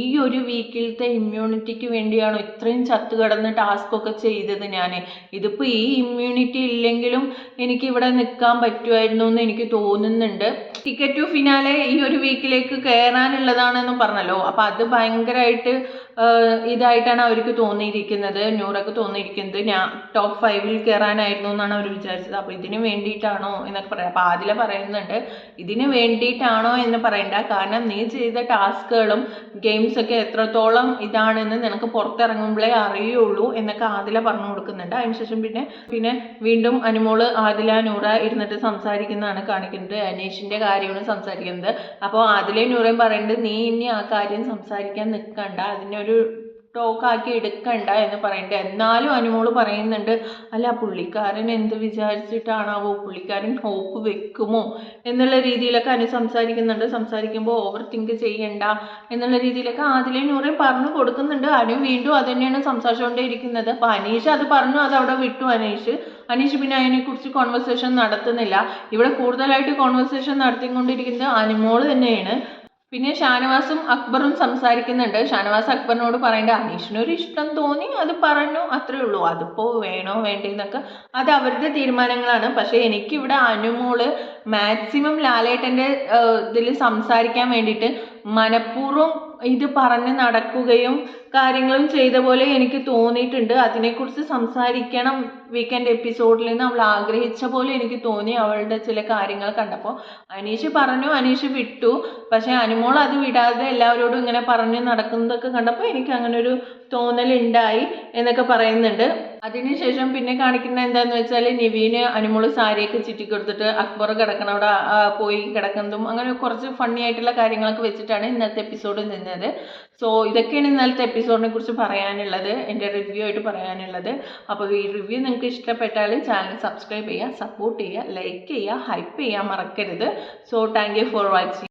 ഈ ഒരു വീക്കിലത്തെ ഇമ്മ്യൂണിറ്റിക്ക് വേണ്ടിയാണോ ഇത്രയും ചത്തു കിടന്ന് ടാസ്കൊക്കെ ചെയ്തത് ഞാൻ, ഇതിപ്പോൾ ഈ ഇമ്മ്യൂണിറ്റി ഇല്ലെങ്കിലും എനിക്ക് ഇവിടെ നിൽക്കാൻ പറ്റുമായിരുന്നു എന്ന് എനിക്ക് തോന്നുന്നുണ്ട്. ടിക്കറ്റ് ടു ഫിനാലെ ഈ ഒരു വീക്കിലേക്ക് കയറാനുള്ളതാണെന്നും പറഞ്ഞല്ലോ, അപ്പോൾ അത് ഭയങ്കരമായിട്ട് ഇതായിട്ടാണ് അവർക്ക് തോന്നിയിരിക്കുന്നത്, നൂറക്ക് തോന്നിയിരിക്കുന്നത്. ഞാൻ ടോപ്പ് 5-ൽ കയറാനായിരുന്നു എന്നാണ് അവർ വിചാരിച്ചത്. അപ്പോൾ ഇതിന് വേണ്ടിയിട്ടാണോ എന്നൊക്കെ പറയാം. അപ്പോൾ ആദില പറയുന്നുണ്ട് ഇതിന് വേണ്ടിയിട്ടാണോ എന്ന് പറയണ്ട, കാരണം നീ ചെയ്ത ടാസ്കുകളും ഗെയിംസൊക്കെ എത്രത്തോളം ഇതാണെന്ന് നിനക്ക് പുറത്തിറങ്ങുമ്പോഴേ അറിയുള്ളൂ എന്നൊക്കെ ആദില പറഞ്ഞു കൊടുക്കുന്നുണ്ട്. അതിനുശേഷം പിന്നെ വീണ്ടും അനുമോള്, ആദില, നൂറ ഇരുന്നിട്ട് സംസാരിക്കുന്നതാണ് കാണിക്കുന്നത്. അനീഷിൻ്റെ കാര്യമാണ് സംസാരിക്കുന്നത്. അപ്പോൾ അതിലെ നൂറേം പറയുന്നുണ്ട് നീ ഇനി ആ കാര്യം സംസാരിക്കാൻ നിൽക്കണ്ട, അതിനൊരു ടോക്കാക്കി എടുക്കണ്ട എന്ന് പറയുന്നുണ്ട്. എന്നാലും അനുമോള് പറയുന്നുണ്ട് അല്ല പുള്ളിക്കാരൻ എന്ത് വിചാരിച്ചിട്ടാണാവോ, പുള്ളിക്കാരൻ ഹോപ്പ് വെക്കുമോ എന്നുള്ള രീതിയിലൊക്കെ അനു സംസാരിക്കുന്നുണ്ട്. സംസാരിക്കുമ്പോൾ ഓവർ തിങ്ക് ചെയ്യണ്ട എന്നുള്ള രീതിയിലൊക്കെ ആദിലെ നൂറേം പറഞ്ഞു കൊടുക്കുന്നുണ്ട്. അനു വീണ്ടും അത് തന്നെയാണ് സംസാരിച്ചുകൊണ്ടേ ഇരിക്കുന്നത്. അപ്പോൾ അനീഷ് അത് പറഞ്ഞു, അത് അവിടെ വിട്ടു. അനീഷ് പിന്നെ അതിനെക്കുറിച്ച് കോൺവെർസേഷൻ നടത്തുന്നില്ല. ഇവിടെ കൂടുതലായിട്ട് കോൺവെർസേഷൻ നടത്തിക്കൊണ്ടിരിക്കുന്നത് അനുമോള് തന്നെയാണ്. പിന്നെ ഷാനവാസും അക്ബറും സംസാരിക്കുന്നുണ്ട്. ഷാനവാസ് അക്ബറിനോട് പറയേണ്ടത് അനീഷിനൊരു ഇഷ്ടം തോന്നി അത് പറഞ്ഞു, അത്രേ ഉള്ളൂ. അതിപ്പോൾ വേണോ വേണ്ടേന്നൊക്കെ അത് അവരുടെ തീരുമാനങ്ങളാണ്. പക്ഷേ എനിക്കിവിടെ അനുമോള് മാക്സിമം ലാലേട്ടൻ്റെ ഇതിൽ സംസാരിക്കാൻ വേണ്ടിയിട്ട് മനഃപൂർവ്വം ഇത് പറഞ്ഞ് നടക്കുകയും കാര്യങ്ങളും ചെയ്ത പോലെ എനിക്ക് തോന്നിയിട്ടുണ്ട്. അതിനെക്കുറിച്ച് സംസാരിക്കണം വീക്കെൻഡ് എപ്പിസോഡിൽ നിന്ന് അവൾ ആഗ്രഹിച്ച പോലെ എനിക്ക് തോന്നി അവളുടെ ചില കാര്യങ്ങൾ കണ്ടപ്പോൾ. അനീഷ് പറഞ്ഞു, അനീഷ് വിട്ടു. പക്ഷേ അനുമോൾ അത് വിടാതെ എല്ലാവരോടും ഇങ്ങനെ പറഞ്ഞ് നടക്കുന്നതൊക്കെ കണ്ടപ്പോൾ എനിക്ക് അങ്ങനെ ഒരു തോന്നലുണ്ടായി എന്നൊക്കെ പറയുന്നുണ്ട്. അതിനുശേഷം പിന്നെ കാണിക്കുന്ന എന്താണെന്ന് വെച്ചാൽ നിവീന് അനുമോള് സാരിയൊക്കെ ചുറ്റിക്കൊടുത്തിട്ട് അക്ബർ കിടക്കണവിടെ പോയി കിടക്കുന്നതും അങ്ങനെ കുറച്ച് ഫണ്ണി ആയിട്ടുള്ള കാര്യങ്ങളൊക്കെ വെച്ചിട്ടാണ് ഇന്നത്തെ എപ്പിസോഡ് നിന്നത്. സോ ഇതൊക്കെയാണ് ഇന്നലത്തെ എപ്പിസോഡിനെ കുറിച്ച് പറയാനുള്ളത്, എൻ്റെ റിവ്യൂ ആയിട്ട് പറയാനുള്ളത്. അപ്പോൾ ഈ റിവ്യൂ നിങ്ങൾക്ക് ഇഷ്ടപ്പെട്ടാൽ ചാനൽ സബ്സ്ക്രൈബ് ചെയ്യുക, സപ്പോർട്ട് ചെയ്യുക, ലൈക്ക് ചെയ്യുക, ഹൈപ്പ് ചെയ്യാൻ മറക്കരുത്. So thank you for watching.